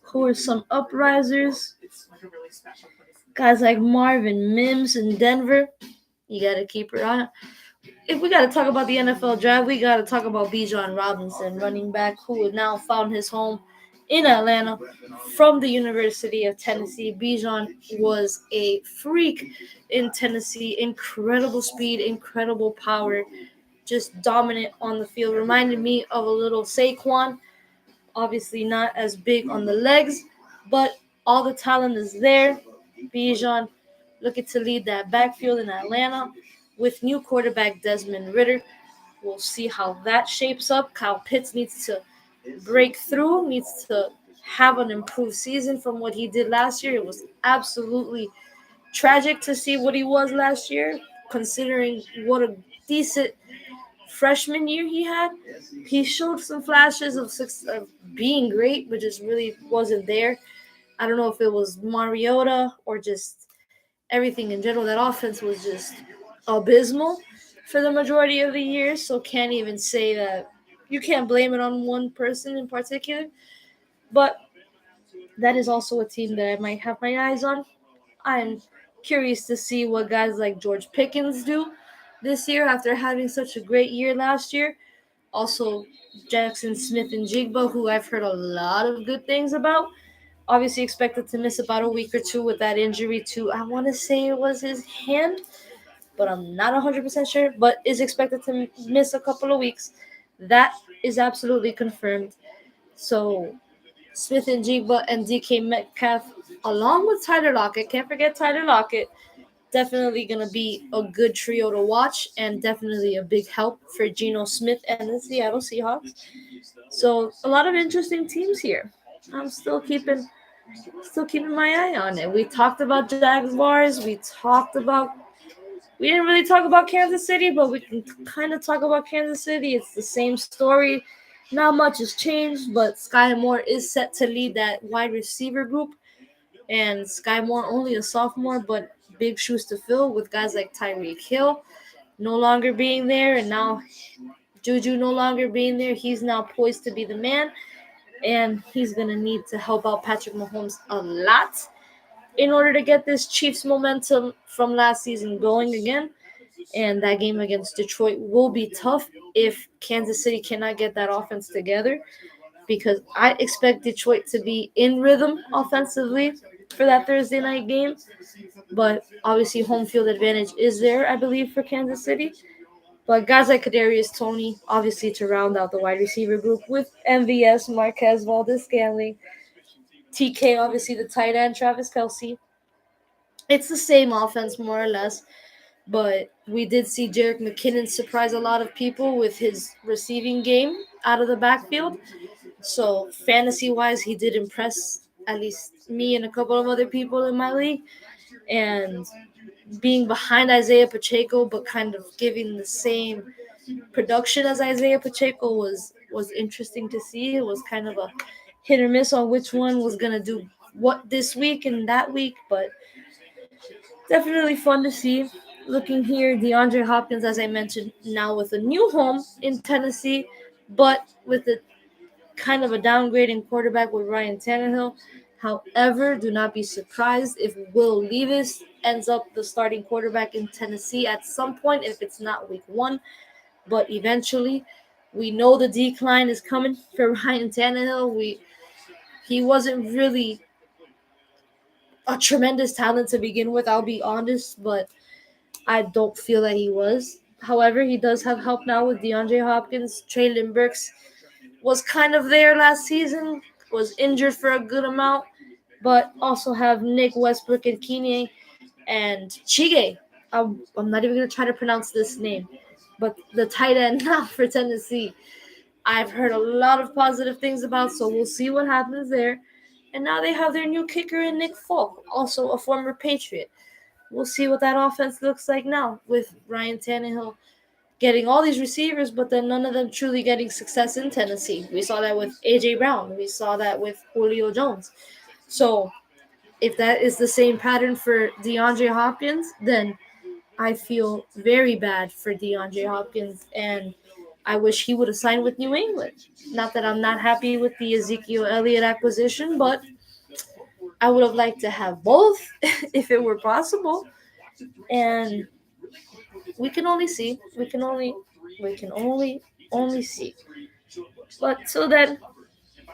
who are some uprisers. Guys like Marvin Mims in Denver. You got to keep it on. If we got to talk about the NFL draft, we got to talk about Bijan Robinson, running back who now found his home in Atlanta from the University of Tennessee. Bijan was a freak in Tennessee. Incredible speed, incredible power, just dominant on the field. Reminded me of a little Saquon. Obviously not as big on the legs, but all the talent is there. Bijan looking to lead that backfield in Atlanta with new quarterback Desmond Ritter. We'll see how that shapes up. Kyle Pitts needs to break through, needs to have an improved season from what he did last year. It was absolutely tragic to see what he was last year, considering what a decent freshman year he had. He showed some flashes of being great, but just really wasn't there. I don't know if it was Mariota or just everything in general. That offense was just abysmal for the majority of the year, so can't even say that you can't blame it on one person in particular. But that is also a team that I might have my eyes on. I'm curious to see what guys like George Pickens do this year after having such a great year last year. Also, Jackson Smith and Jigba, who I've heard a lot of good things about. Obviously, expected to miss about a week or two with that injury to, I want to say it was his hand, but I'm not 100% sure. But is expected to miss a couple of weeks. That is absolutely confirmed. So Smith and Jigba and DK Metcalf, along with Tyler Lockett. Can't forget Tyler Lockett. Definitely going to be a good trio to watch and definitely a big help for Geno Smith and the Seattle Seahawks. So a lot of interesting teams here. I'm still keeping my eye on it. We talked about Jaguars. We didn't really talk about Kansas City, but we can kind of talk about Kansas City. It's the same story. Not much has changed, but Sky Moore is set to lead that wide receiver group. And Sky Moore, only a sophomore, but big shoes to fill with guys like Tyreek Hill no longer being there, and now Juju no longer being there. He's now poised to be the man, and he's going to need to help out Patrick Mahomes a lot in order to get this Chiefs momentum from last season going again. And that game against Detroit will be tough if Kansas City cannot get that offense together, because I expect Detroit to be in rhythm offensively for that Thursday night game. But obviously, home field advantage is there, I believe, for Kansas City. But guys like Kadarius Toney, obviously, to round out the wide receiver group with MVS, Marquez Valdez Scantling, TK, obviously the tight end, Travis Kelsey. It's the same offense, more or less. But we did see Jerick McKinnon surprise a lot of people with his receiving game out of the backfield. So fantasy wise, he did impress at least me and a couple of other people in my league. And being behind Isaiah Pacheco, but kind of giving the same production as Isaiah Pacheco was interesting to see. It was kind of a hit or miss on which one was gonna do what this week and that week, but definitely fun to see. Looking here, DeAndre Hopkins, as I mentioned, now with a new home in Tennessee, but with a kind of a downgrade in quarterback with Ryan Tannehill. However, do not be surprised if Will Levis ends up the starting quarterback in Tennessee at some point, if it's not week one. But eventually, we know the decline is coming for Ryan Tannehill. He wasn't really a tremendous talent to begin with, I'll be honest, but I don't feel that he was. However, he does have help now with DeAndre Hopkins. Traylon Burks was kind of there last season, was injured for a good amount, but also have Nick Westbrook and Keeney and Chige. I'm not even going to try to pronounce this name, but the tight end now for Tennessee. I've heard a lot of positive things about, so we'll see what happens there. And now they have their new kicker in Nick Folk, also a former Patriot. We'll see what that offense looks like now with Ryan Tannehill getting all these receivers, but then none of them truly getting success in Tennessee. We saw that with A.J. Brown. We saw that with Julio Jones. So if that is the same pattern for DeAndre Hopkins, then I feel very bad for DeAndre Hopkins, and I wish he would have signed with New England. Not that I'm not happy with the Ezekiel Elliott acquisition, but I would have liked to have both if it were possible. And we can only see. We can only see. But till then,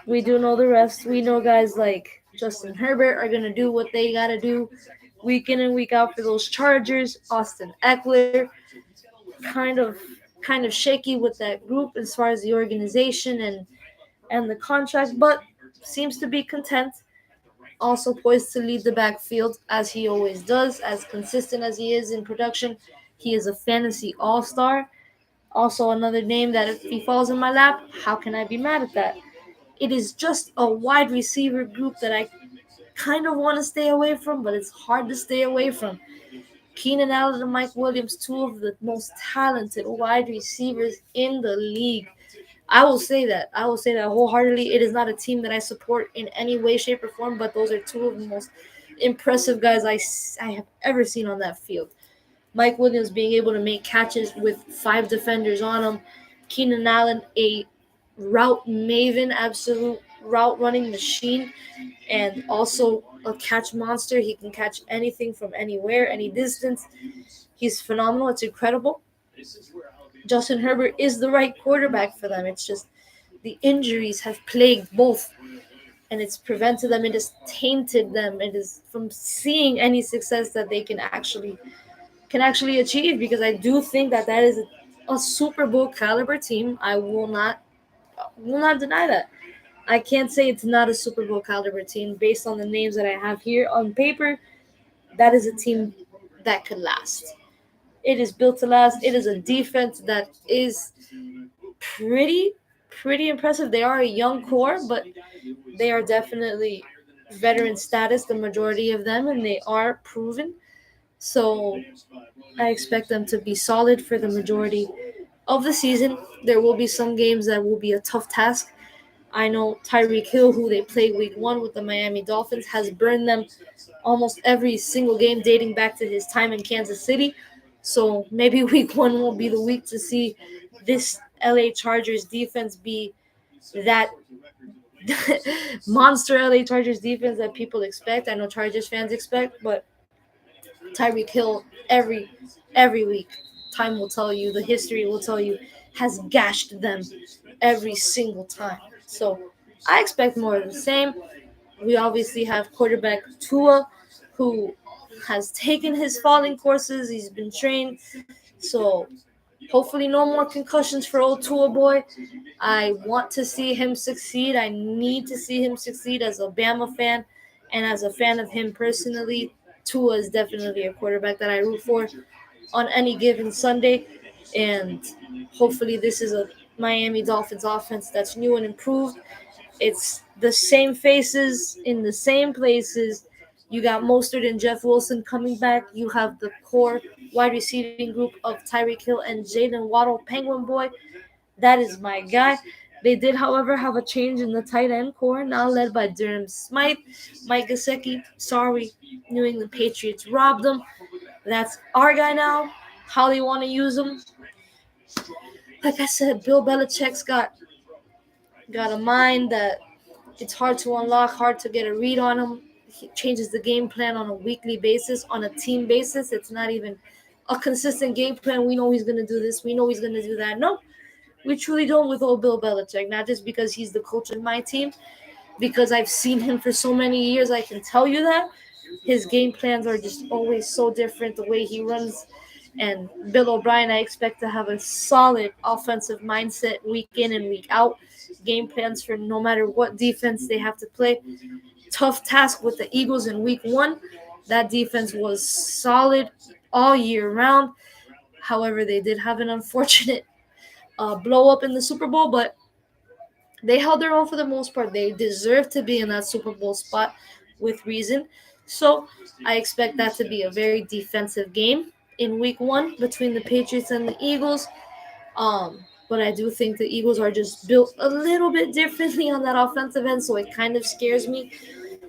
we do know the rest. We know guys like Justin Herbert are gonna do what they gotta do week in and week out for those Chargers. Austin Eckler, kind of kind of shaky with that group as far as the organization and the contract, but seems to be content. also poised to lead the backfield as he always does, as consistent as he is in production. He is a fantasy all-star. Also, another name that if he falls in my lap, how can I be mad at that? It is just a wide receiver group that I kind of want to stay away from, but it's hard to stay away from. Keenan Allen and Mike Williams, two of the most talented wide receivers in the league. I will say that. I will say that wholeheartedly. It is not a team that I support in any way, shape, or form, but those are two of the most impressive guys I have ever seen on that field. Mike Williams being able to make catches with five defenders on him. Keenan Allen, a route maven, absolute route running machine, and also a catch monster. He can catch anything from anywhere, any distance. He's phenomenal. It's incredible. Justin Herbert is the right quarterback for them. It's just the injuries have plagued both, and it's prevented them. It has tainted them. It is from seeing any success that they can actually achieve. Because I do think that that is a Super Bowl caliber team. I will not deny that. I can't say it's not a Super Bowl caliber team based on the names that I have here on paper. That is a team that could last. It is built to last. It is a defense that is pretty pretty impressive. They are a young core, but they are definitely veteran status, the majority of them, and they are proven. So I expect them to be solid for the majority of the season. There will be some games that will be a tough task. I know Tyreek Hill, who they played week one with the Miami Dolphins, has burned them almost every single game dating back to his time in Kansas City. So maybe week one will be the week to see this LA Chargers defense be that monster LA Chargers defense that people expect. I know Chargers fans expect, but Tyreek Hill every week, time will tell you, the history will tell you, has gashed them every single time. So I expect more of the same. We obviously have quarterback Tua, who has taken his falling courses. He's been trained, so hopefully no more concussions for old Tua boy. I want to see him succeed. I need to see him succeed as a Bama fan and as a fan of him personally. Tua is definitely a quarterback that I root for on any given Sunday, and hopefully this is a Miami Dolphins offense that's new and improved. It's the same faces in the same places. You got Mostert and Jeff Wilson coming back. You have the core wide receiving group of Tyreek Hill and Jaden Waddle, Penguin boy. That is my guy. They did, however, have a change in the tight end core, now led by Durham Smythe. Mike Gesicki, sorry, New England Patriots robbed him. That's our guy now. How they want to use him. Like I said, Bill Belichick's got a mind that it's hard to unlock, hard to get a read on him. He changes the game plan on a weekly basis, on a team basis. It's not even a consistent game plan. We know he's going to do this. We know he's going to do that. No, we truly don't with old Bill Belichick. Not just because he's the coach of my team, because I've seen him for so many years. I can tell you that. His game plans are just always so different, the way he runs. And Bill O'Brien, I expect to have a solid offensive mindset week in and week out. Game plans for no matter what defense they have to play. Tough task with the Eagles in week one. That defense was solid all year round. However, they did have an unfortunate blow up in the Super Bowl, but they held their own for the most part. They deserve to be in that Super Bowl spot with reason. So I expect that to be a very defensive game in week one between the Patriots and the Eagles. But I do think the Eagles are just built a little bit differently on that offensive end, so it kind of scares me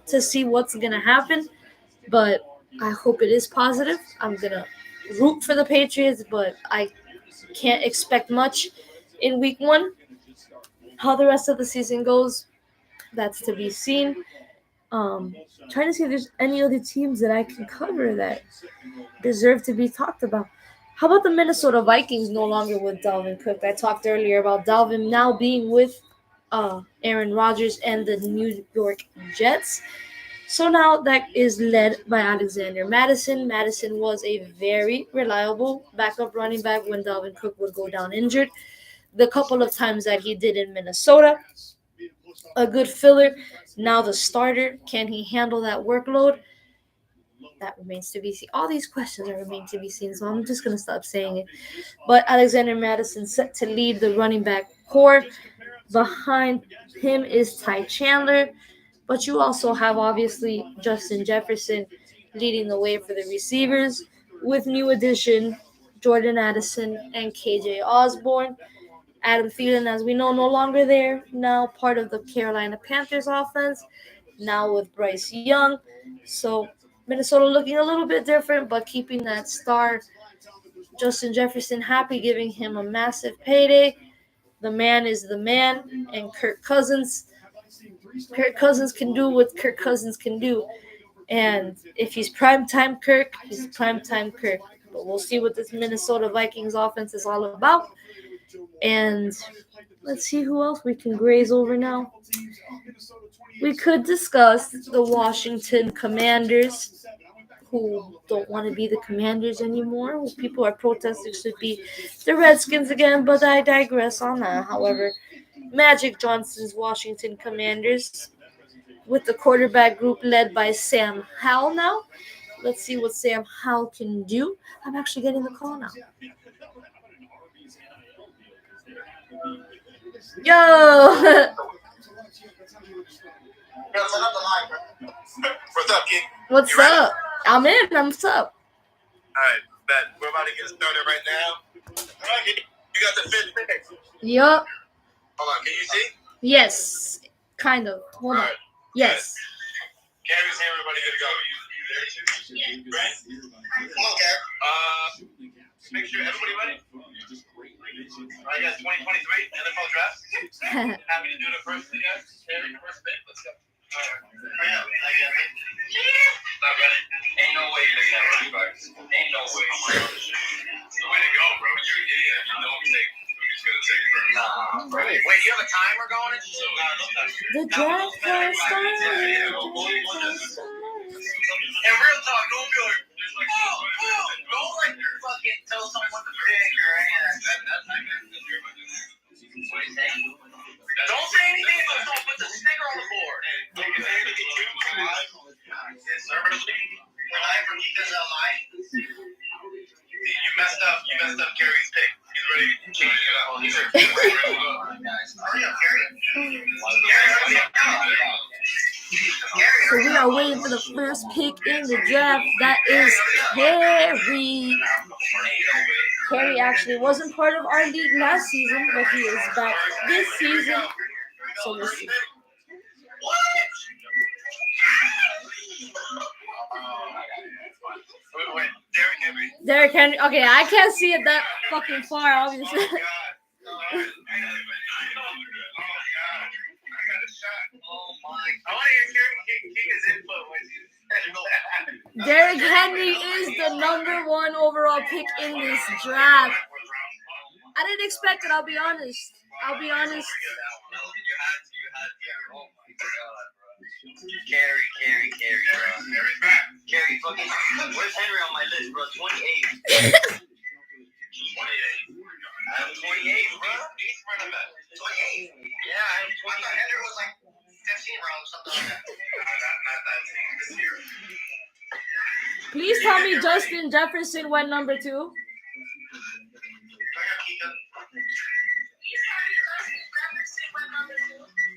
to see what's gonna happen. But I hope it is positive. I'm gonna root for the Patriots, but I can't expect much in week one. How the rest of the season goes, that's to be seen. Trying to see if there's any other teams that I can cover that deserve to be talked about. How about the Minnesota Vikings no longer with Dalvin Cook? I talked earlier about Dalvin now being with Aaron Rodgers and the New York Jets. So now that is led by Alexander Madison. Madison was a very reliable backup running back when Dalvin Cook would go down injured. The couple of times that he did in Minnesota, a good filler. now the starter. Can he handle that workload? That remains to be seen. All these questions are remain to be seen, so I'm just gonna stop saying it. But Alexander Madison set to lead the running back core. Behind him is Ty Chandler, but you also have obviously Justin Jefferson leading the way for the receivers with new addition Jordan Addison and KJ Osborne. Adam Thielen, as we know, no longer there, now part of the Carolina Panthers offense, now with Bryce Young. So Minnesota looking a little bit different, but keeping that star Justin Jefferson happy, giving him a massive payday. The man is the man, and Kirk Cousins. Kirk Cousins can do what Kirk Cousins can do. And if he's primetime Kirk, he's primetime Kirk. But we'll see what this Minnesota Vikings offense is all about. And let's see who else we can graze over now. We could discuss the Washington Commanders, who don't want to be the Commanders anymore. Who people are protesting should be the Redskins again, but I digress on that. However, Magic Johnson's Washington Commanders, with the quarterback group led by Sam Howell now. Let's see what Sam Howell can do. I'm actually getting the call now. Yo! What's up, King? What's You ready? up? I'm in. What's up? Alright, bet. We're about to get started right now. Alright, you got the fifth pick. Yup. Hold on, can you see? Yes. Kind of. Hold on. Alright. Yes. Gary's here, everybody good to go. You there too? Right? Come on, Gary. Make sure everybody ready? Alright, guys, 2023 NFL Draft. Happy to do the first thing, guys. Gary, the first pick. Let's go. Alright. Hurry up. Not ready. Ain't no way you're looking at running backs. Ain't no way. The way to go, bro. You're an idiot. You know what I'm saying. We're just gonna take it, bro. Nah. Wait, do you have a timer going? The draft has started. And real talk, don't be like, don't like fucking tell someone what to pick or anything. Don't say anything, but don't put the sticker on the board. You messed up. You messed up Gary's pick. He's ready to change it up. He's ready to go. Hurry up, Gary. So we are waiting for the first pick in the draft. That is Harry. Harry actually wasn't part of our league last season, but he is back this season. So we'll see. Wait, Derrick Henry. Derrick Henry. Okay, I can't see it that fucking far, obviously. Derrick Henry is the number one overall pick in this draft. I didn't expect it, I'll be honest. Carry, bro. Carry, fucking. Where's Henry on my list, bro? 28. 28. I'm 28, bro. 28. Yeah, I'm 20. I thought Henry was like 15 rounds, something like that. Not that team this year. Please tell me Justin Jefferson went number 2.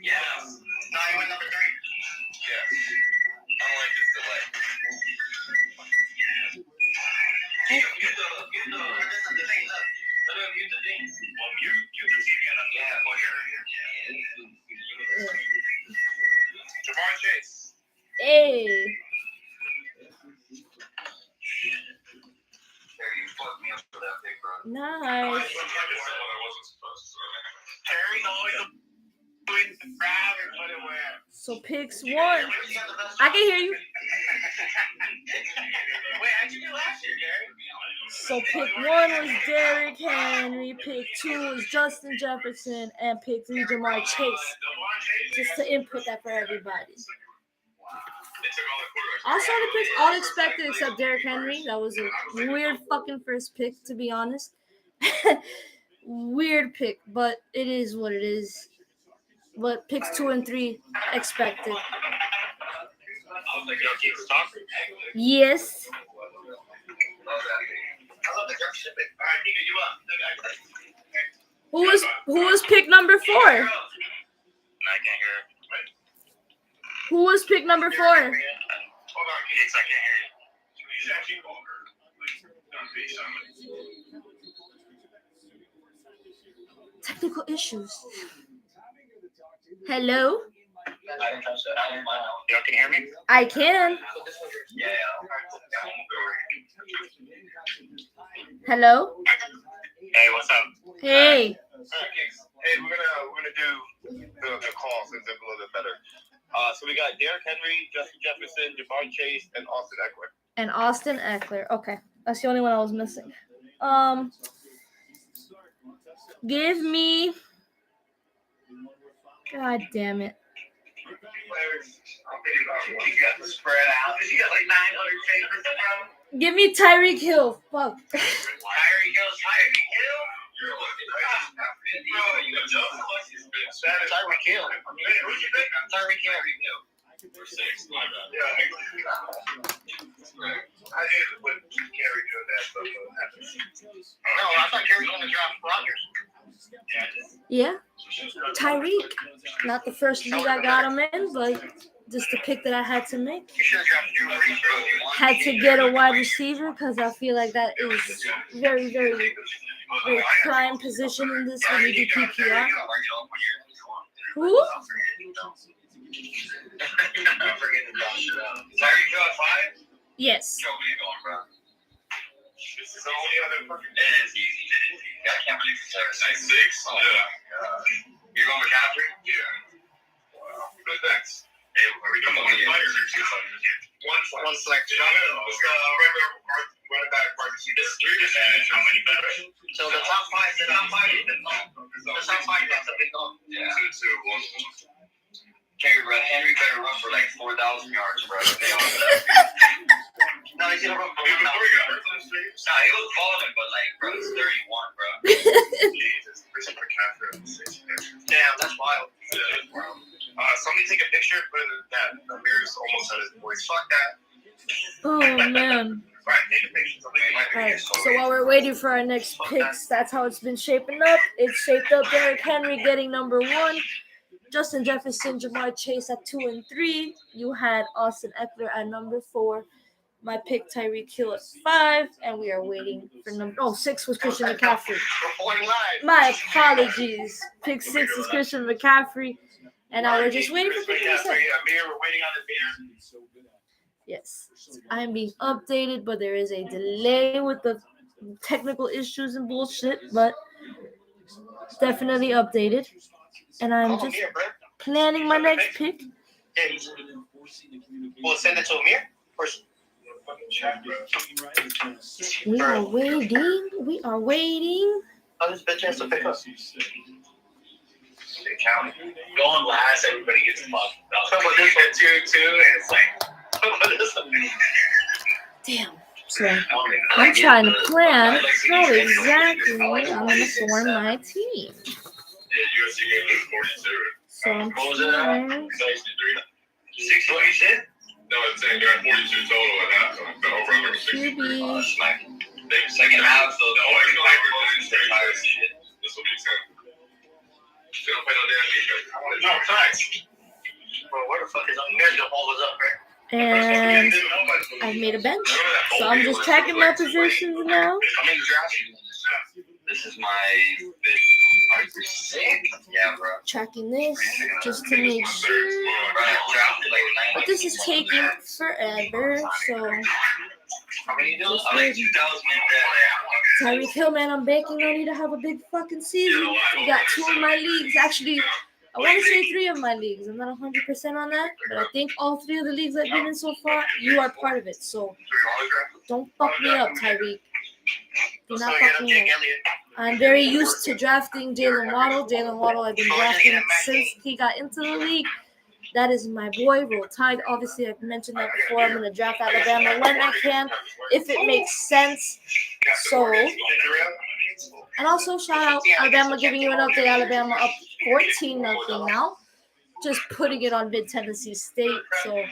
Yeah. No, he went number 3. Yeah. I don't like this delay. Mute the thing. Let him mute the thing. Well, mute the TV and Jamar Chase. Hey. Terry, you fucked me up for that pick, bro. Nice. Terry always grab and put it where. So picks 1. I can hear you. Wait, how'd you do last year, Gary? So pick 1 was Derrick Henry, pick 2 was Justin Jefferson, and pick 3 Jamar Chase. Just to input that for everybody. All started picks, all expected except Derrick Henry. That was a weird fucking first pick, to be honest. Weird pick, but it is what it is. but picks 2 and 3 expected. Yes. Who was pick number 4? I can't hear. Who was pick number 4? Hold on, kids, I can't hear you. Technical issues. Hello? Y'all can hear me? I can. Yeah. Hello? Hey, what's up? Hey. Hey, we're gonna do the call since it's a little bit better. So we got Derrick Henry, Justin Jefferson, Jamar Chase, and Austin Eckler. And Austin Eckler. Okay. That's the only one I was missing. Give me. God damn it. Give me Tyreek Hill. Fuck. Tyreek Hill. I hate when Kerry doing that stuff. No, I thought Kerry was going to drop Rodgers. Yeah. Tyreek. Not the first league I got him in, but just the pick that I had to make. You should have drafted Drew Brees. Had to get a wide receiver because I feel like that is very, very, very prime position in this when you do PPR. Who? Yes. This is the only other fucking. It is easy. I can't believe it's 6. Yeah. You're going McCaffrey? Yeah. Wow. Good, thanks. Hey, are we doing one flex? Running back, how many better? So the top 5, the top 5 is the top 5 that's a big dog. Yeah. 2. Kerry, bro, Henry better run for like 4,000 yards, bro. No, he's gonna run for 1,000. Nah, he was balling, but like, bro, he's 31, bro. Jesus, damn, that's wild. Somebody take a picture, put it in that. Amir's almost at his voice. Fuck that. Oh, man. Alright, take a picture. Alright, so while we're waiting for our next picks, that's how it's been shaping up. It's shaped up Derrick Henry getting number 1. Justin Jefferson, Jamar Chase at 2 and 3. You had Austin Eckler at number 4. My pick, Tyreek Hill at 5. And we are waiting for number 6 was Christian McCaffrey. My apologies. Pick 6 is Christian McCaffrey. And now we're just waiting for pick 7. We're waiting on the beer. Yes. I am being updated, but there is a delay with the technical issues and bullshit. But definitely updated. And I'm just planning my next pick. We'll send it to Amir first. We are waiting. Oh, this bitch has to pick up. Going last, everybody gets fucked. But this one 2-2, and it's like. Damn. So I'm trying to plan how exactly I'm going to form my team. So I'm trying. 60, what you said? No, it's saying you're at 42 total and half. So over under 60. QB. Second half, so This will be 10. They don't play no damn defense. No, facts. Bro, where the fuck is Amir to hold us up, right? And I've made a bench. So I'm just checking my positions now. How many drafts are you in this? This is my fifth. Are you sick? Yeah, bro. Tracking this just to make sure. But this is taking forever. So How many you doing? Like 2,000 Tyreek Hill, man, I'm banking on you to have a big fucking season. You got 2 of my leagues. Actually, I want to say 3 of my leagues. I'm not 100% on that, but I think all 3 of the leagues I've been in so far, you are part of it. So don't fuck me up, Tyreek. Do not fuck me up. I'm very used to drafting Jalen Waddle. Jalen Waddle, I've been drafting since he got into the league. That is my boy. Roll Tide. Obviously, I've mentioned that before. I'm going to draft Alabama when I can, if it makes sense. So, and also shout out Alabama giving you an update. Alabama up 14-0 now. just putting it on Mid-Tennessee State. So,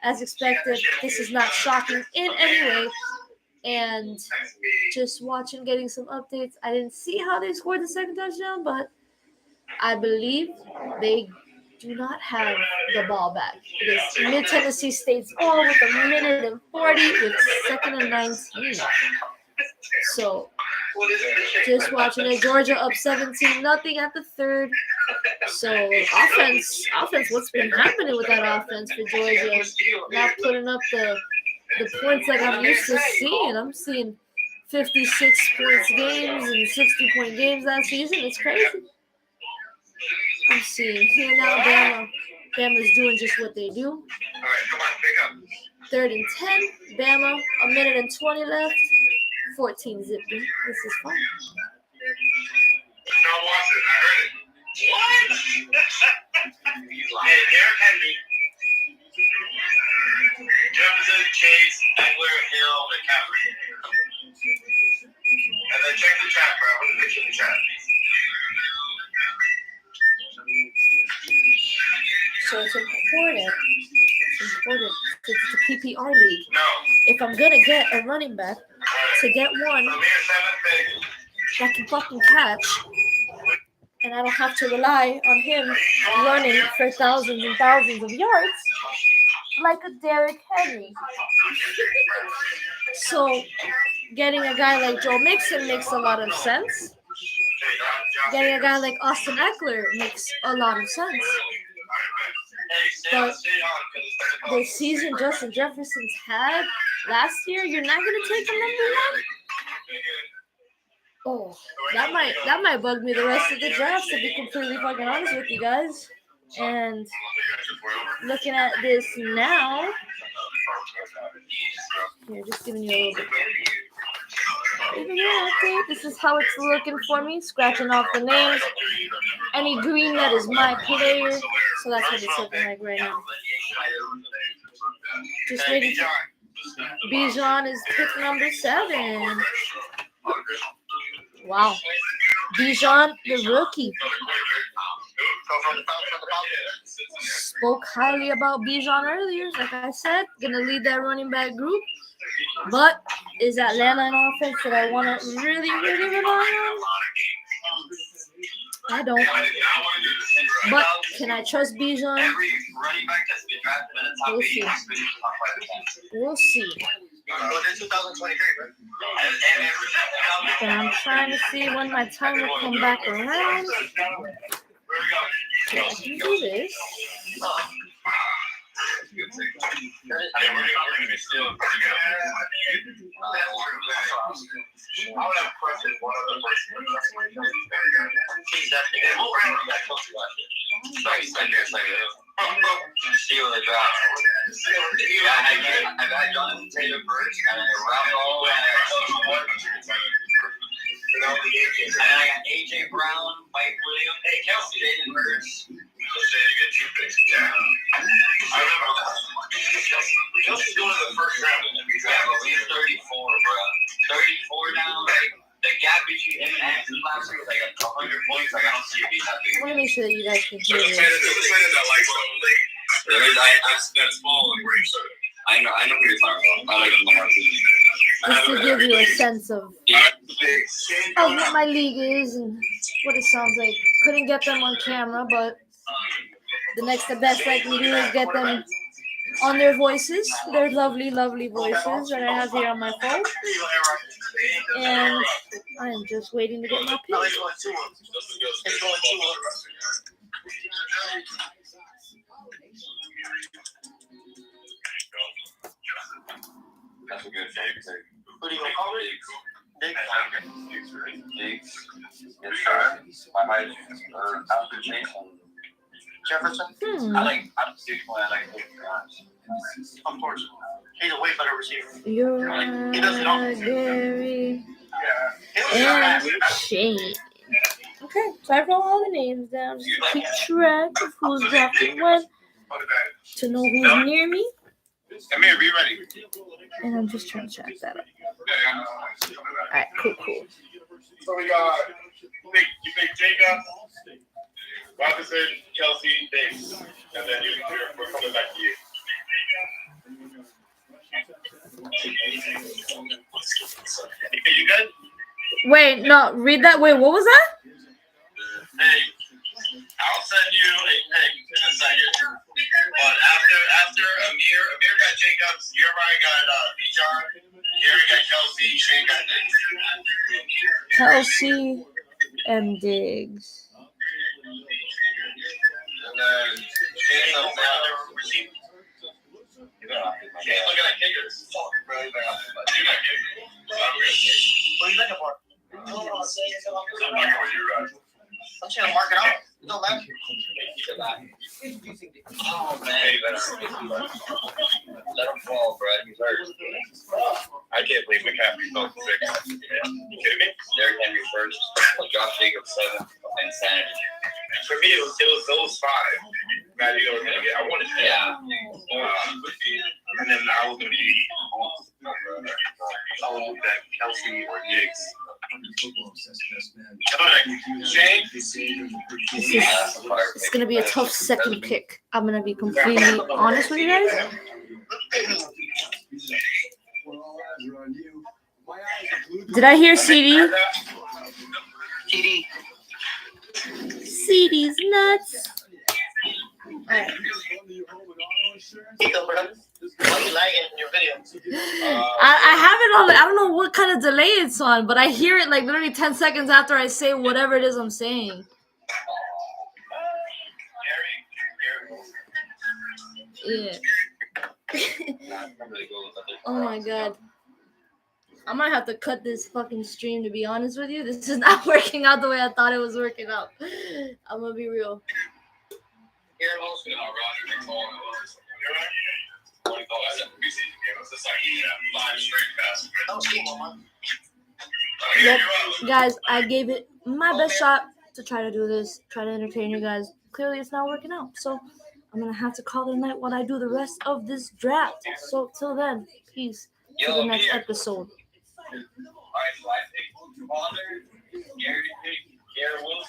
as expected, this is not shocking in any way. And just watching, getting some updates. I didn't see how they scored the second touchdown, but I believe they do not have the ball back. It is Mid-Tennessee State's ball with a minute and 40 with 2nd and 19. So, just watching it. Georgia up 17-0 at the third. So, offense, what's been happening with that offense for Georgia? Not putting up the points like I'm used to seeing. I'm seeing 56 points games and 60-point games last season. It's crazy. I'm seeing here now, Bama's doing just what they do. 3rd and 10, Bama, a minute and 20 left, 14 zippy. This is fun. Sean Watson, I heard it. What? Hey, Derrick Henry, Jefferson, Chase, Eckler, Hill, McCaffrey. And then check the chat, bro. What is the chat? So it's important. It's a PPR league. No. If I'm going to get a running back, to get one that can fucking catch, and I don't have to rely on him running for thousands and thousands of yards like a Derrick Henry. So getting a guy like Joe Mixon makes a lot of sense. Getting a guy like Austin Eckler makes a lot of sense. But the season Justin Jefferson's had last year, you're not gonna take him number 1. Oh, that might bug me the rest of the draft, to be completely fucking honest with you guys. And looking at this now, here, just giving you a little bit. This is how it's looking for me. Scratching off the names. Any green that is my player. So that's what it's looking like right now. Just waiting. Bijan is pick number 7. Wow. Bijan, the rookie. Spoke highly about Bijan earlier. Like I said, gonna lead that running back group. But is Atlanta an offense that I want to really, really rely on? I don't. But can I trust Bijan? We'll see. We'll see. And I'm trying to see when my time will come back around. So I can do this. I got Jonathan Taylor first, and then and I got AJ Brown, Mike Williams, hey Kelsey, Jalen Hurts. So say you get 2 picks. Yeah. I remember that. Kelsey's going to the first round. Yeah, but we have 34, bro. 34 now. Like the gap between him and Anthony last year was like 100 points. Like I don't see it being that big. I want to make sure that you guys can hear this. That's small and where you started. I know who you're talking about. I like the marquee. Just to give you a sense of what my league is and what it sounds like. Couldn't get them on camera, but the next best I can do is get them on their voices, their lovely, lovely voices that I have here on my phone. And I am just waiting to get my pick. That's a good pick. Who do you call it? Diggs. Yes, sir. My might or Alfred Chase and Jefferson. I like Diggs more. I like Diggs. Unfortunately, he's a way better receiver. He doesn't know. Gary and Shane. Okay, so I wrote all the names down just to keep track of who's drafting when, to know who's near me. Come here, be ready. And I'm just trying to check that up. Alright, cool. So we got, you think Jacob, Robinson, Kelsey, Diggs, and then we're coming back to you. You good? Wait, no, read that. Wait, what was that? Hey, I'll send you a pic in a second. But after Amir got Jacobs, Jeremiah got Bijan, Gary got Kelsey, Shane got Diggs. Kelsey and Diggs. And then Shane's on the other receiver. Shane's looking at kickers. Fuck, bro. You got kickers. What are you looking for? I'm trying to mark it out. No, man. Oh, man. Let him fall, bro. He's hurt. I can't believe McCaffrey fell 6. You kidding me? Derrick Henry first. Josh Jacobs 7. Insanity. For me, it was those 5. Matthew was going to get. I wanted to. Yeah. And then I was going to be. I will move that Kelsey or Diggs. Shane? It's going to be a tough second pick. I'm going to be completely honest with you guys. Did I hear CD? TD. CD's nuts. Alright. Why you lagging in your video? I have it on. I don't know what kind of delay it's on, but I hear it like literally 10 seconds after I say whatever it is I'm saying. Yeah. Oh my god. I might have to cut this fucking stream, to be honest with you. This is not working out the way I thought it was working out. I'm gonna be real. Yep, guys, I gave it my best shot to try to do this, try to entertain you guys. Clearly, it's not working out, so I'm gonna have to call it a night while I do the rest of this draft. So till then, peace to the next episode.